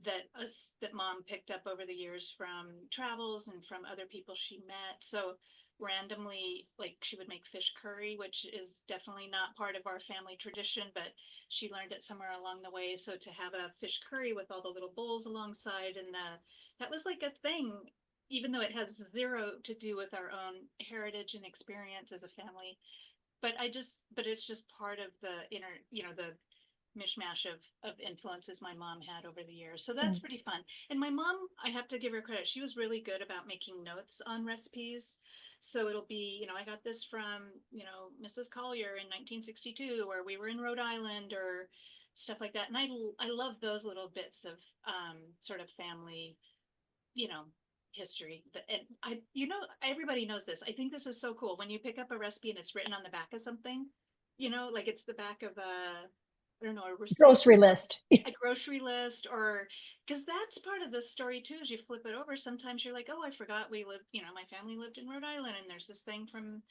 that mom picked up over the years from travels and from other people she met. So randomly, like she would make fish curry, which is definitely not part of our family tradition, but she learned it somewhere along the way. So to have a fish curry with all the little bowls alongside, and that was like a thing, even though it has zero to do with our own heritage and experience as a family. but it's just part of the inner, the mishmash of influences my mom had over the years. So that's pretty fun. And my mom, I have to give her credit. She was really good about making notes on recipes. So it'll be, I got this from, Mrs. Collier in 1962, or we were in Rhode Island, or stuff like that. And I love those little bits of sort of family, you know, history. And everybody knows this. I think this is so cool when you pick up a recipe and it's written on the back of something, like it's the back of I don't know, a receipt, Grocery list. a grocery list, or because that's part of the story too. As you flip it over, sometimes you're like, oh, I forgot we lived, my family lived in Rhode Island, and there's this thing from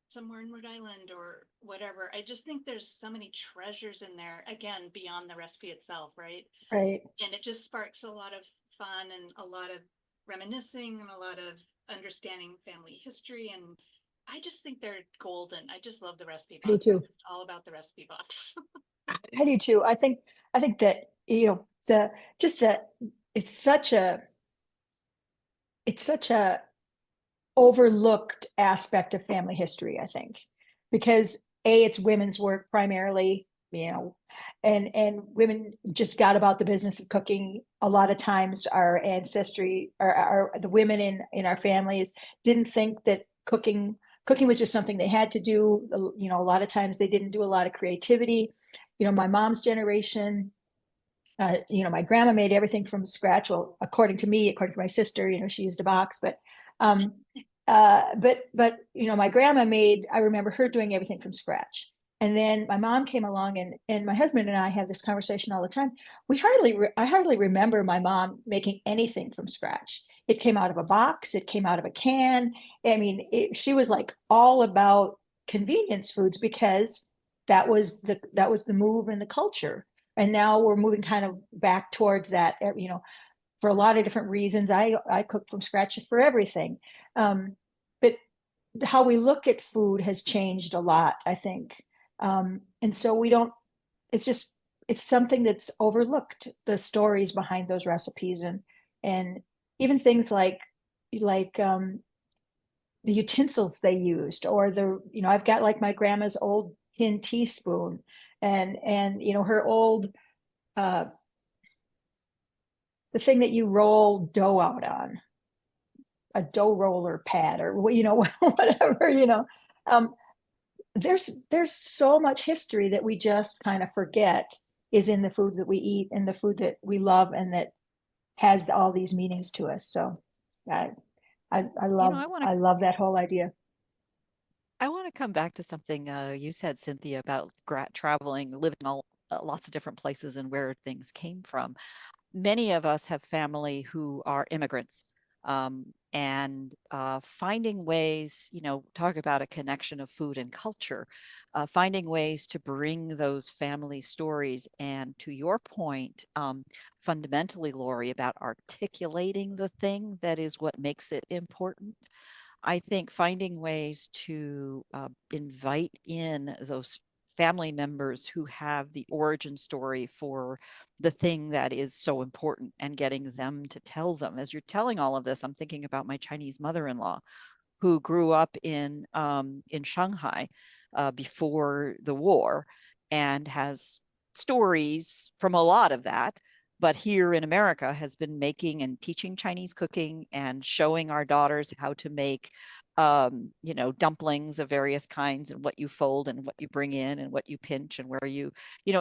somewhere in Rhode Island or whatever. I just think there's so many treasures in there, again, beyond the recipe itself, right? Right. And it just sparks a lot of fun and a lot of reminiscing and a lot of understanding family history. And I just think they're golden. I just love the recipe I do box. I'm too. just all about the recipe box. I do too. I think that, it's such a overlooked aspect of family history, I think, because it's women's work primarily, and women just got about the business of cooking. A lot of times our ancestry, or the women in our families didn't think that cooking was just something they had to do. A lot of times they didn't do a lot of creativity. My mom's generation, my grandma made everything from scratch. Well, according to my sister, she used a box, um, but my grandma I remember her doing everything from scratch. And then my mom came along, and my husband and I have this conversation all the time. I hardly remember my mom making anything from scratch. It came out of a box. It came out of a can. I mean, she was like all about convenience foods, because that was the move in the culture. And now we're moving kind of back towards that, for a lot of different reasons. I cook from scratch for everything. But how we look at food has changed a lot, I think. And so we don't, it's something that's overlooked, the stories behind those recipes, and even things like the utensils they used, or I've got like my grandma's old tin teaspoon, and her old, uh, the thing that you roll dough out on, a dough roller pad, or whatever. um, there's so much history that we just kind of forget is in the food that we eat, and the food that we love, and that has all these meanings to us. So I I love I love that whole idea. I want to come back to something you said, Cynthia, about traveling, living all lots of different places and where things came from. Many of us have family who are immigrants, and finding ways, talk about a connection of food and culture, finding ways to bring those family stories. And to your point, fundamentally, Lori, about articulating the thing that is what makes it important. I think finding ways to invite in those family members who have the origin story for the thing that is so important, and getting them to tell them. As you're telling all of this, I'm thinking about my Chinese mother-in-law, who grew up in Shanghai before the war, and has stories from a lot of that. But here in America has been making and teaching Chinese cooking, and showing our daughters how to make dumplings of various kinds, and what you fold and what you bring in and what you pinch and where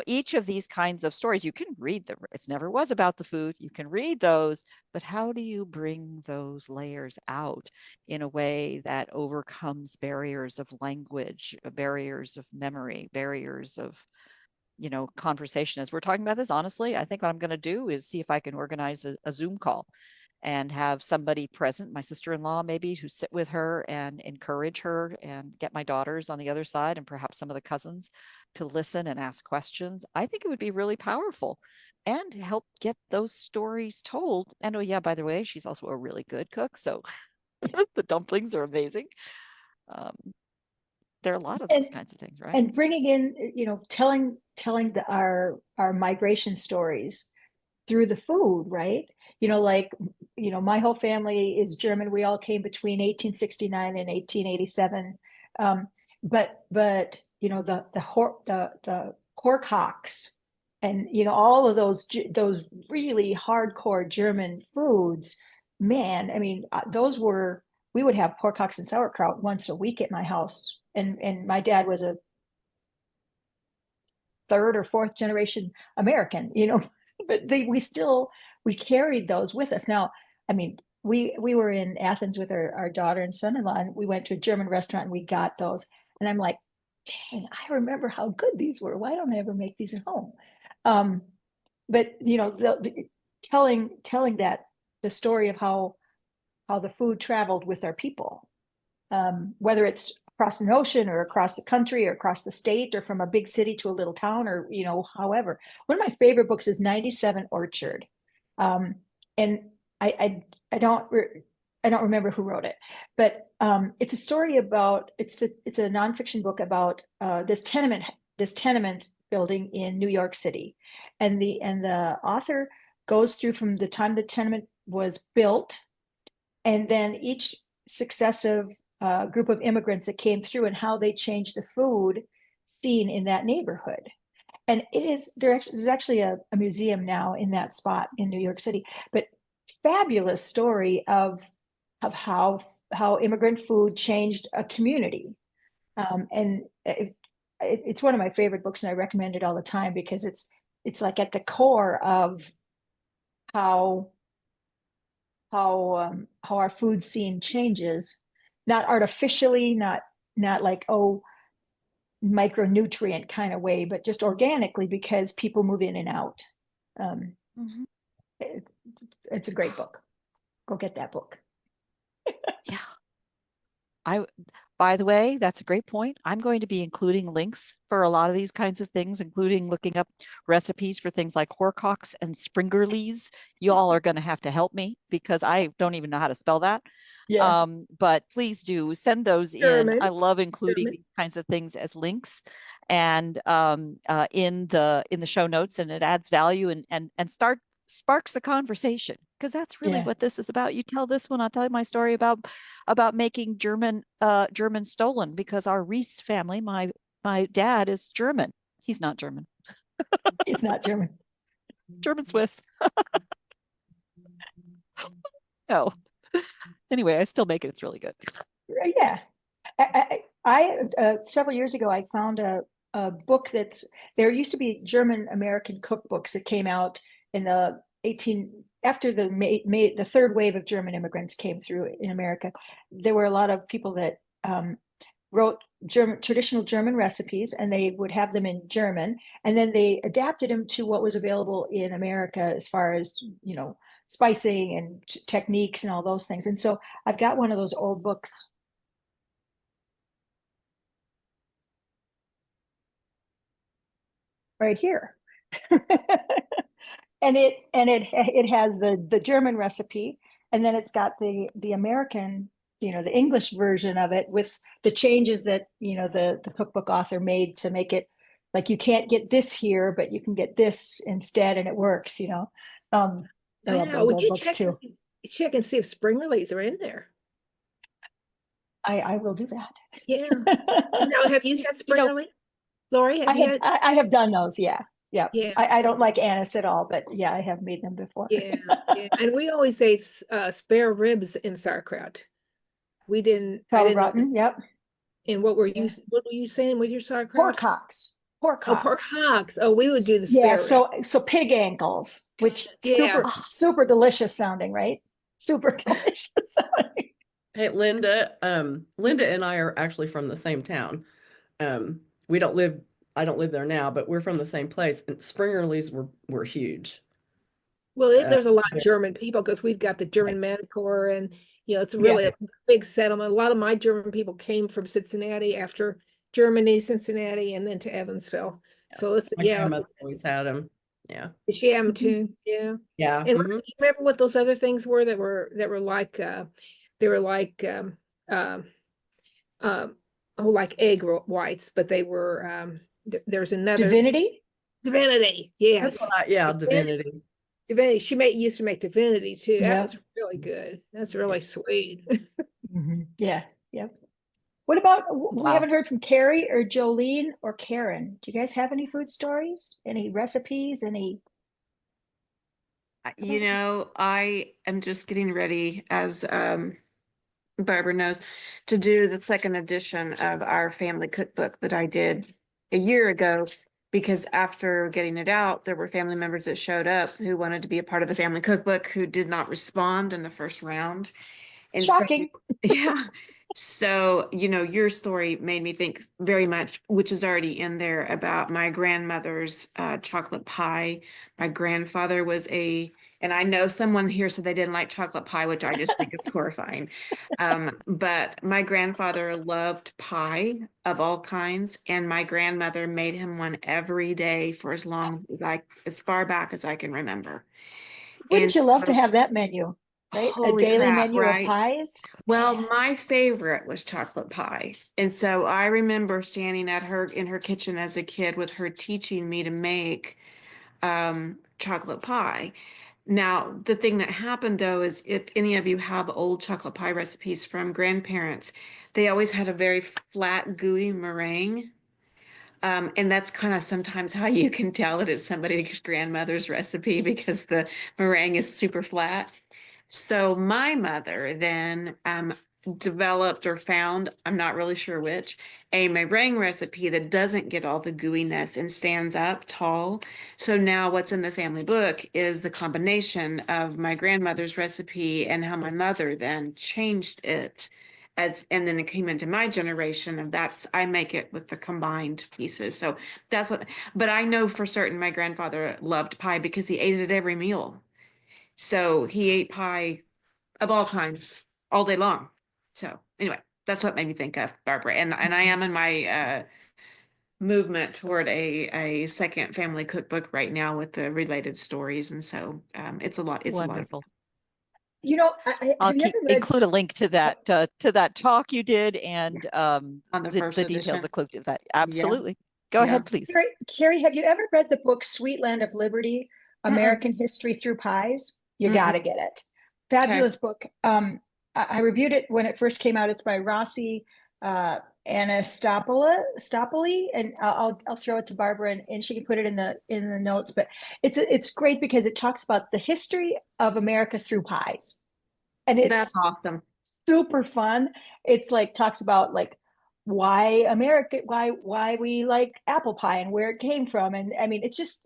each of these kinds of stories. You can read them. It's never was about the food. You can read those, but how do you bring those layers out in a way that overcomes barriers of language, barriers of memory, barriers of conversation? As we're talking about this, honestly, I think what I'm going to do is see if I can organize a Zoom call and have somebody present, my sister-in-law maybe, who sit with her and encourage her, and get my daughters on the other side, and perhaps some of the cousins, to listen and ask questions. I think it would be really powerful and help get those stories told. And oh yeah, by the way, she's also a really good cook, so the dumplings are amazing. Um, there are a lot of those kinds of things, right? And bringing in, telling our migration stories through the food, right? My whole family is German. We all came between 1869 and 1887. But you know, the pork hocks and, you know, all of those really hardcore German foods, man, I mean, we would have pork hocks and sauerkraut once a week at my house. And my dad was a third or fourth generation American, you know, but we carried those with us. Now, I mean, we were in Athens with our daughter and son-in-law, and we went to a German restaurant and we got those. And I'm like, dang, I remember how good these were. Why don't I ever make these at home? But you know, telling the story of how the food traveled with our people, whether it's across an ocean or across the country or across the state or from a big city to a little town, or, you know, however. One of my favorite books is 97 Orchard. And I don't remember who wrote it, but it's a story about, it's a nonfiction book about this tenement building in New York City. And the author goes through from the time the tenement was built, and then each successive group of immigrants that came through and how they changed the food scene in that neighborhood. And there's actually a museum now in that spot in New York City, but fabulous story of how immigrant food changed a community. And it's one of my favorite books, and I recommend it all the time because it's like at the core of how our food scene changes, not artificially, not like, oh, micronutrient kind of way, but just organically, because people move in and out. It's a great book. Go get that book. Yeah. By the way, that's a great point. I'm going to be including links for a lot of these kinds of things, including looking up recipes for things like Horcocks and Springerles. You all are going to have to help me because I don't even know how to spell that. Yeah. But please do send those in. I love including these kinds of things as links and in the show notes, and it adds value and sparks the conversation, because that's really what this is about. You tell this one, I'll tell you my story about making German Stollen, because our Reese family, my dad is German. He's not German. He's not German. German Swiss. No. Anyway, I still make it. It's really good. Yeah. I several years ago, I found a book there used to be German American cookbooks that came out in the after the third wave of German immigrants came through in America. There were a lot of people that wrote traditional German recipes, and they would have them in German, and then they adapted them to what was available in America as far as, you know, spicing and techniques and all those things. And so I've got one of those old books right here. And it has the German recipe, and then it's got the American, you know, the English version of it with the changes that, you know, the cookbook author made to make it like, you can't get this here, but you can get this instead, and it works, you know. I love those old books too. Check and see if Springerles are in there. I will do that. Yeah. Now, have you had Springerles, Lori? I have done those. Yeah. Yeah. Yeah. I don't like anise at all, but yeah, I have made them before. Yeah. And we always ate spare ribs in sauerkraut. We didn't. Rotten. Yep. And what were you saying with your sauerkraut? Pork hocks. Pork hocks. Oh, we would do the spare. Yeah. So pig ankles, which super delicious sounding, right? Super delicious sounding. Hey, Linda and I are actually from the same town. I don't live there now, but we're from the same place. And Springerles were huge. Well, there's a lot of German people because we've got the German Manticore, and, you know, it's really a big settlement. A lot of my German people came from Cincinnati, after Germany, Cincinnati, and then to Evansville. Yeah. So it's my grandmother always had them. Yeah. She had them too. Yeah. Yeah. And you remember what those other things were that were like like egg whites, but they were there's another Divinity. Yes. Divinity. She used to make Divinity too. That was really good. That's really sweet. Yeah. Yep. What about, we Wow. haven't heard from Carrie or Jolene or Karen. Do you guys have any food stories? Any recipes? Any? You know, I am just getting ready, as Barbara knows, to do the second edition of our family cookbook that I did a year ago. Because after getting it out, there were family members that showed up who wanted to be a part of the family cookbook who did not respond in the first round. And so, Shocking. yeah. So, you know, your story made me think very much, which is already in there, about my grandmother's chocolate pie. My grandfather was and I know someone here said they didn't like chocolate pie, which I just think is horrifying. But my grandfather loved pie of all kinds, and my grandmother made him one every day for as far back as I can remember. Wouldn't And you love to so, have that menu, right? A holy daily crap, menu of right? pies? Well, Man. my favorite was chocolate pie. And so I remember standing in her kitchen as a kid with her teaching me to make chocolate pie. Now, the thing that happened though is, if any of you have old chocolate pie recipes from grandparents, they always had a very flat, gooey meringue. And that's kind of sometimes how you can tell it is somebody's grandmother's recipe, because the meringue is super flat. So my mother then developed or found, I'm not really sure which, a meringue recipe that doesn't get all the gooiness and stands up tall. So now what's in the family book is the combination of my grandmother's recipe and how my mother then changed it. And then it came into my generation, and I make it with the combined pieces. So but I know for certain my grandfather loved pie because he ate it at every meal. So he ate pie of all kinds all day long. So anyway, that's what made me think of Barbara. And I am in my movement toward a second family cookbook right now with the related stories. And so it's a lot of Wonderful. You know, I'll have you ever read? include a link to that talk you did, and on the first the details edition. included of that. Yeah. Absolutely. Go Yeah. ahead, please. Carrie, have you ever read the book Sweet Land of Liberty, American History Through Pies? You Mm-mm. got to get it. Fabulous book. I reviewed it when it first came out. It's by Rossi Anastopoli, and I'll throw it to Barbara, and she can put it in the notes. But it's great because it talks about the history of America through pies, and That's it's awesome. super fun. It's like talks about like why we like apple pie and where it came from. And I mean, it's just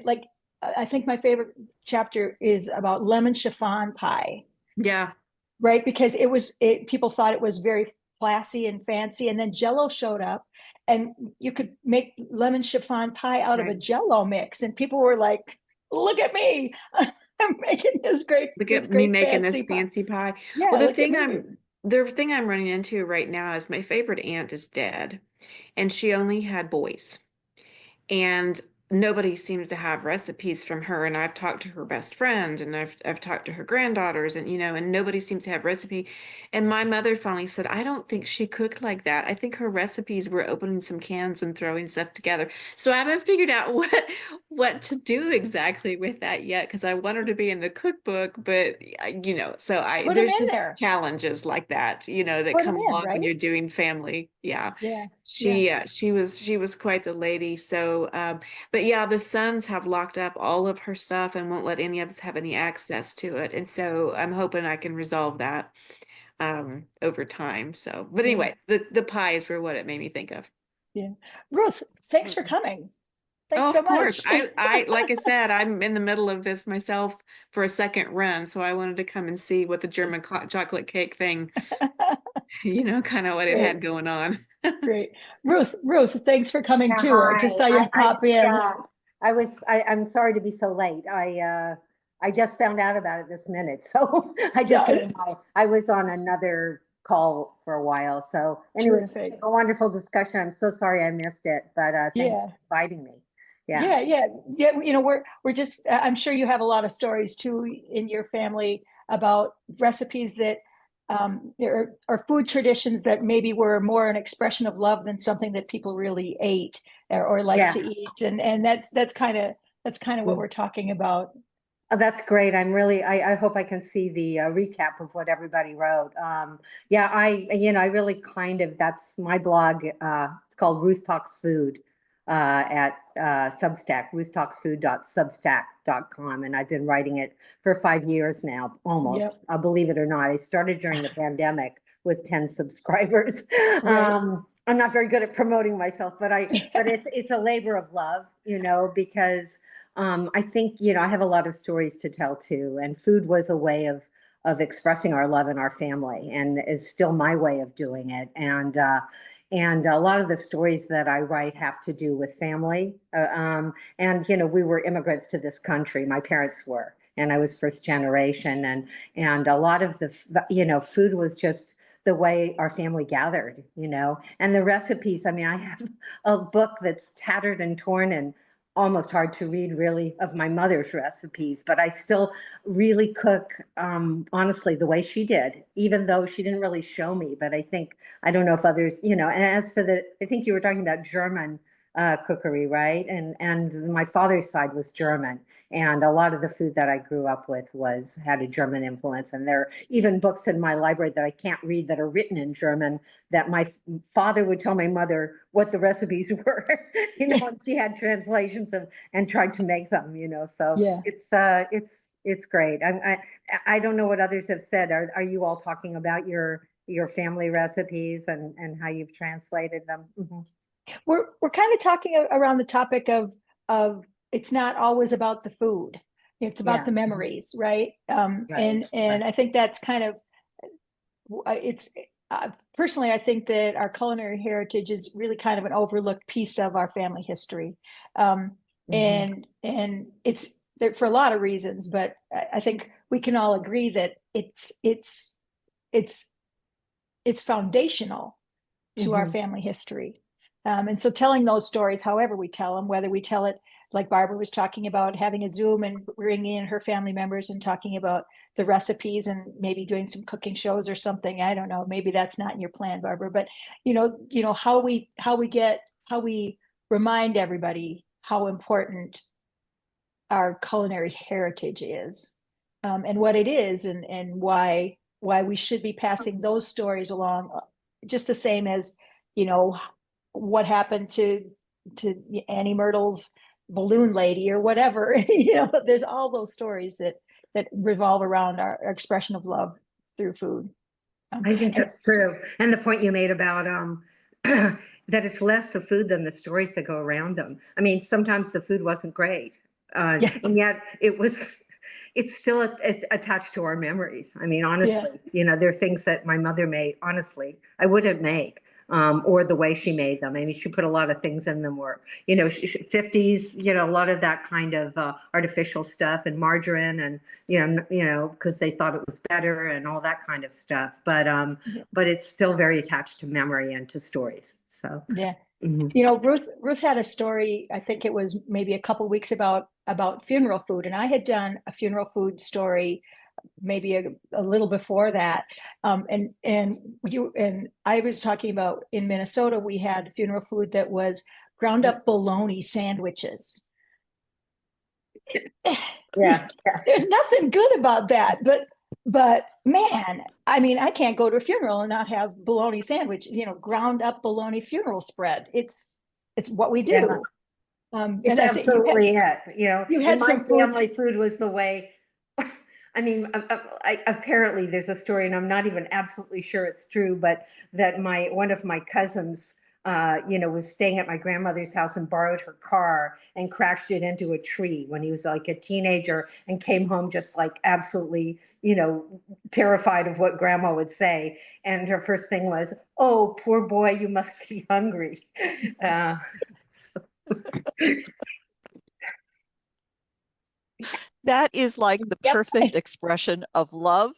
like, I think my favorite chapter is about lemon chiffon pie, Yeah. right? Because people thought it was very classy and fancy, and then Jello showed up, and you could make lemon chiffon pie out of a Right. Jello mix, and people were like, "Look at me, I'm making Look this at me great making this fancy pie." fancy pie. Yeah, Well, look at me. the thing I'm running into right now is my favorite aunt is dead, and she only had boys. And nobody seems to have recipes from her. And I've talked to her best friend, and I've talked to her granddaughters, and and nobody seems to have recipe. And my mother finally said, I don't think she cooked like that. I think her recipes were opening some cans and throwing stuff together. So I haven't figured out what to do exactly with that yet, because I want her to be in the cookbook, but so Put them there's in just there. challenges like that, that Put them come in, along when right? you're doing family. Yeah. Yeah. She was quite the lady. So, but yeah, the sons have locked up all of her stuff and won't let any of us have any access to it. And so I'm hoping I can resolve that over time. So, but Yeah. anyway, the pies were what it made me think of. Yeah. Ruth, thanks for coming. Thanks Oh, so of course. much. I like I said, I'm in the middle of this myself for a second run, so I wanted to come and see what the German chocolate cake thing, kind of what it Great. had going on. Great. Ruth, thanks for coming Yeah, too. I just hi. saw you pop in. I'm sorry to be so late. I just found out about it this minute. So Yeah. I was on another call for a while. So anyway, Terrific. a wonderful discussion. I'm so sorry I missed it, but thanks Yeah. for inviting me. Yeah. Yeah. You know, we're just, I'm sure you have a lot of stories too in your family about recipes that are food traditions that maybe were more an expression of love than something that people really ate or like Yeah. to eat. And that's kind of what we're talking about. Oh, that's great. I hope I can see the recap of what everybody wrote. Yeah, I really that's my blog. It's called Ruth Talks Food at Substack, ruthtalksfood.substack.com. And I've been writing it for 5 years now, almost. Yep. Believe it or not. I started during the pandemic with 10 subscribers. Right. I'm not very good at promoting myself, but it's a labor of love, because I think, I have a lot of stories to tell too, and food was a way of expressing our love in our family, and is still my way of doing it. And a lot of the stories that I write have to do with family. And we were immigrants to this country. My parents were, and I was first generation, and a lot of food was just the way our family gathered, and the recipes. I mean, I have a book that's tattered and torn and almost hard to read, really, of my mother's recipes, but I still really cook, honestly, the way she did, even though she didn't really show me. But I don't know if others, and as for I think you were talking about German cookery, right? And my father's side was German, and a lot of the food that I grew up with had a German influence. And there are even books in my library that I can't read that are written in German, that my father would tell my mother what the recipes were, and she had translations and tried to make them, So Yeah. it's great. I don't know what others have said. Are you all talking about your family recipes and how you've translated them? Mhm. We're kind of talking around the topic of it's not always about the food. It's about Yeah. the memories, right? Right. And I think that's kind of it's personally, I think that our culinary heritage is really kind of an overlooked piece of our family history. And it's there for a lot of reasons, but I think we can all agree that it's foundational to our family history. And so telling those stories, however we tell them, whether we tell it like Barbara was talking about, having a Zoom and bringing in her family members and talking about the recipes and maybe doing some cooking shows or something. I don't know. Maybe that's not in your plan, Barbara, but how we remind everybody how important our culinary heritage is, and what it is, and why we should be passing those stories along, just the same as what happened to Annie Myrtle's balloon lady or whatever. There's all those stories that revolve around our expression of love through food. I think that's true. And the point you made about that it's less the food than the stories that go around them. I mean, sometimes the food wasn't great, Yeah. and yet it's still attached to our memories. I mean, Yeah. honestly, there are things that my mother made, honestly, I wouldn't make, or the way she made them. I mean, she put a lot of things in them where, 50s, a lot of that kind of artificial stuff, and margarine, and, because they thought it was better and all that kind of stuff. But it's still very attached to memory and to stories. So, Yeah. mhm. Ruth had a story, I think it was maybe a couple weeks about funeral food, and I had done a funeral food story maybe a little before that. And I was talking about, in Minnesota, we had funeral food that was ground up bologna sandwiches. Yeah. There's nothing good about that, but man, I mean, I can't go to a funeral and not have bologna sandwich, ground up bologna funeral spread. It's what we do. Yeah. It's And I think absolutely it. you In had my some foods. family, food was the way. I mean, apparently there's a story, and I'm not even absolutely sure it's true, but that one of my cousins, was staying at my grandmother's house and borrowed her car and crashed it into a tree when he was like a teenager, and came home just like absolutely, terrified of what grandma would say. And her first thing was, "Oh, poor boy, you must be hungry." That is like the Yep. perfect expression of love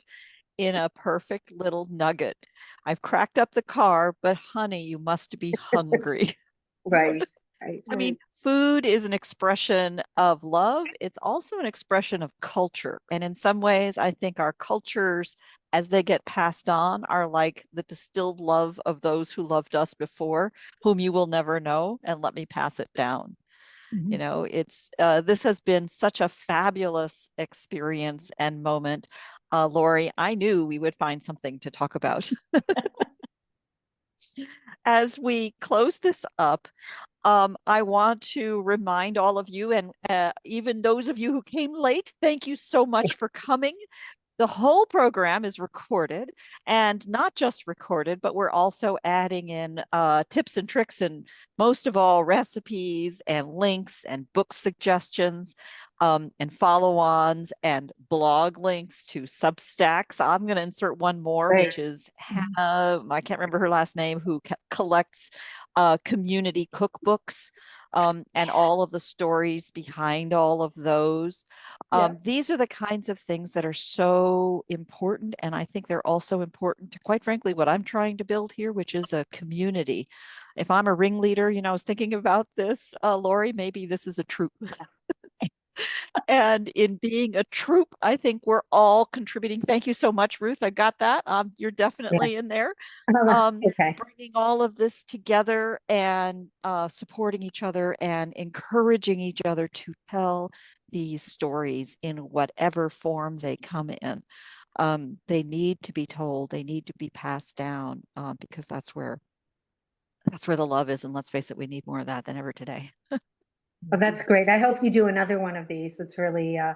in a perfect little nugget. I've cracked up the car, but honey, you must be hungry. Right. Right. I mean, food is an expression of love. It's also an expression of culture. And in some ways, I think our cultures, as they get passed on, are like the distilled love of those who loved us before, whom you will never know, and let me pass it down. You know, it's this has been such a fabulous experience and moment. Lori, I knew we would find something to talk about. As we close this up, I want to remind all of you, and even those of you who came late, thank you so much for coming. The whole program is recorded, and not just recorded, but we're also adding in tips and tricks, and most of all, recipes and links and book suggestions, and follow-ons and blog links to Substacks. I'm going to insert one more, which is Hannah, I can't remember her last name, who collects community cookbooks, and all of the stories behind all of those. These are the kinds of things that are so important. And I think they're also important to, quite frankly, what I'm trying to build here, which is a community. If I'm a ringleader, you know, I was thinking about this, Lori, maybe this is a troop. And in being a troop, I think we're all contributing. Thank you so much, Ruth. I got that. You're definitely in there. Okay. Bringing all of this together and supporting each other and encouraging each other to tell these stories in whatever form they come in. They need to be told. They need to be passed down, because that's where the love is. And let's face it, we need more of that than ever today. Well, that's great. I hope you do another one of these. It's really, Oh,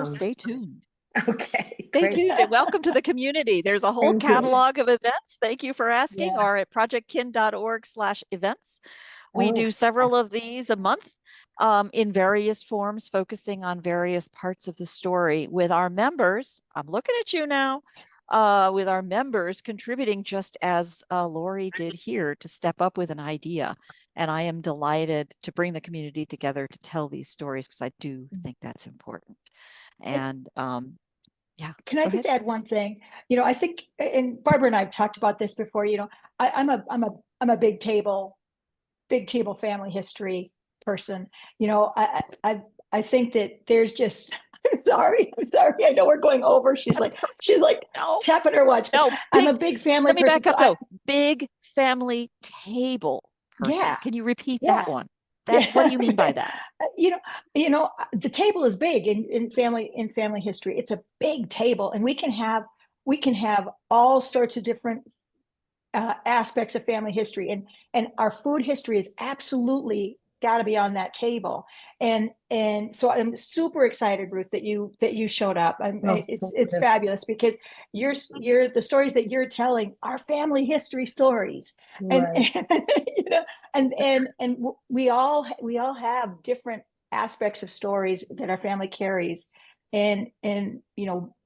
stay tuned. okay. Stay Great. tuned and welcome to the community. There's a whole Thank you. catalog of events. Thank you for asking. Yeah. Or at projectkin.org/events. We Oh, do several of these a month, in various forms, focusing on various parts of the story with our members. I'm looking at you now. With our members contributing, just as Lori did here, to step up with an idea. And I am delighted to bring the community together to tell these stories, because I do think that's important. And yeah. Can I just add one thing? You know, I think, and Barbara and I have talked about this before, you know, I'm a big table family history person. You know, I think that there's just, I'm sorry. I know we're going over. She's like No. tapping her watch. No, I'm a big family let me person. back up though. Big family table person. Yeah. Can you repeat Yeah. that one? What do you mean by that? You know, the table is big in family history. It's a big table, and we can have all sorts of different aspects of family history, and our food history is absolutely got to be on that table. And so I'm super excited, Ruth, that you showed up. It's fabulous, because the stories that you're telling are family history stories. Right. And you know, and we all have different aspects of stories that our family carries, and you know,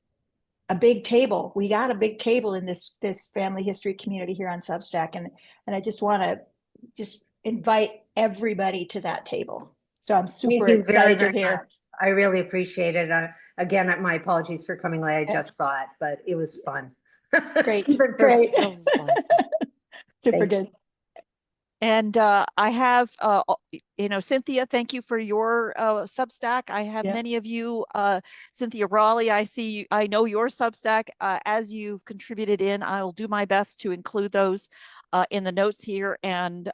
a big table. We got a big table in this family history community here on Substack, and I just want to invite everybody to that table. So I'm super excited to hear. Much. I really appreciate it. Again, my apologies for coming late. I just saw it, but it was fun. Great, great, super good. And I have, you know, Cynthia, thank you for your Substack. I have many of you, Cynthia Raleigh, I know your Substack. As you've contributed in, I'll do my best to include those in the notes here. And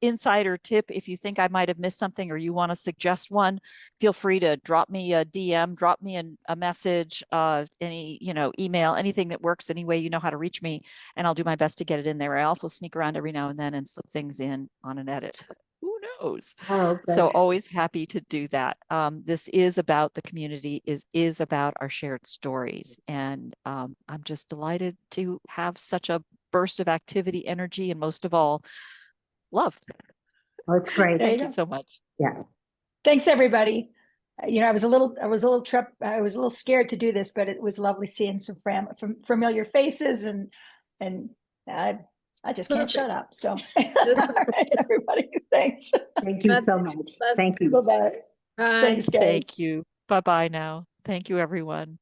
insider tip, if you think I might have missed something or you want to suggest one, feel free to drop me a DM, drop me a message, any, you know, email, anything that works, any way you know how to reach me, and I'll do my best to get it in there. I also sneak around every now and then and slip things in on an edit. Who knows? Oh, okay. So always happy to do that. This is about the community, is about our shared stories. And I'm just delighted to have such a burst of activity, energy, and most of all, love. Oh, it's great. Thank you so much. Yeah. Thanks, everybody. You know, I was a little scared to do this, but it was lovely seeing some familiar faces, and I just can't shut up. So, everybody, thanks. Thank you so much. Thank you. Bye-bye. Bye. Thanks, guys. Thank you. Bye-bye now. Thank you, everyone.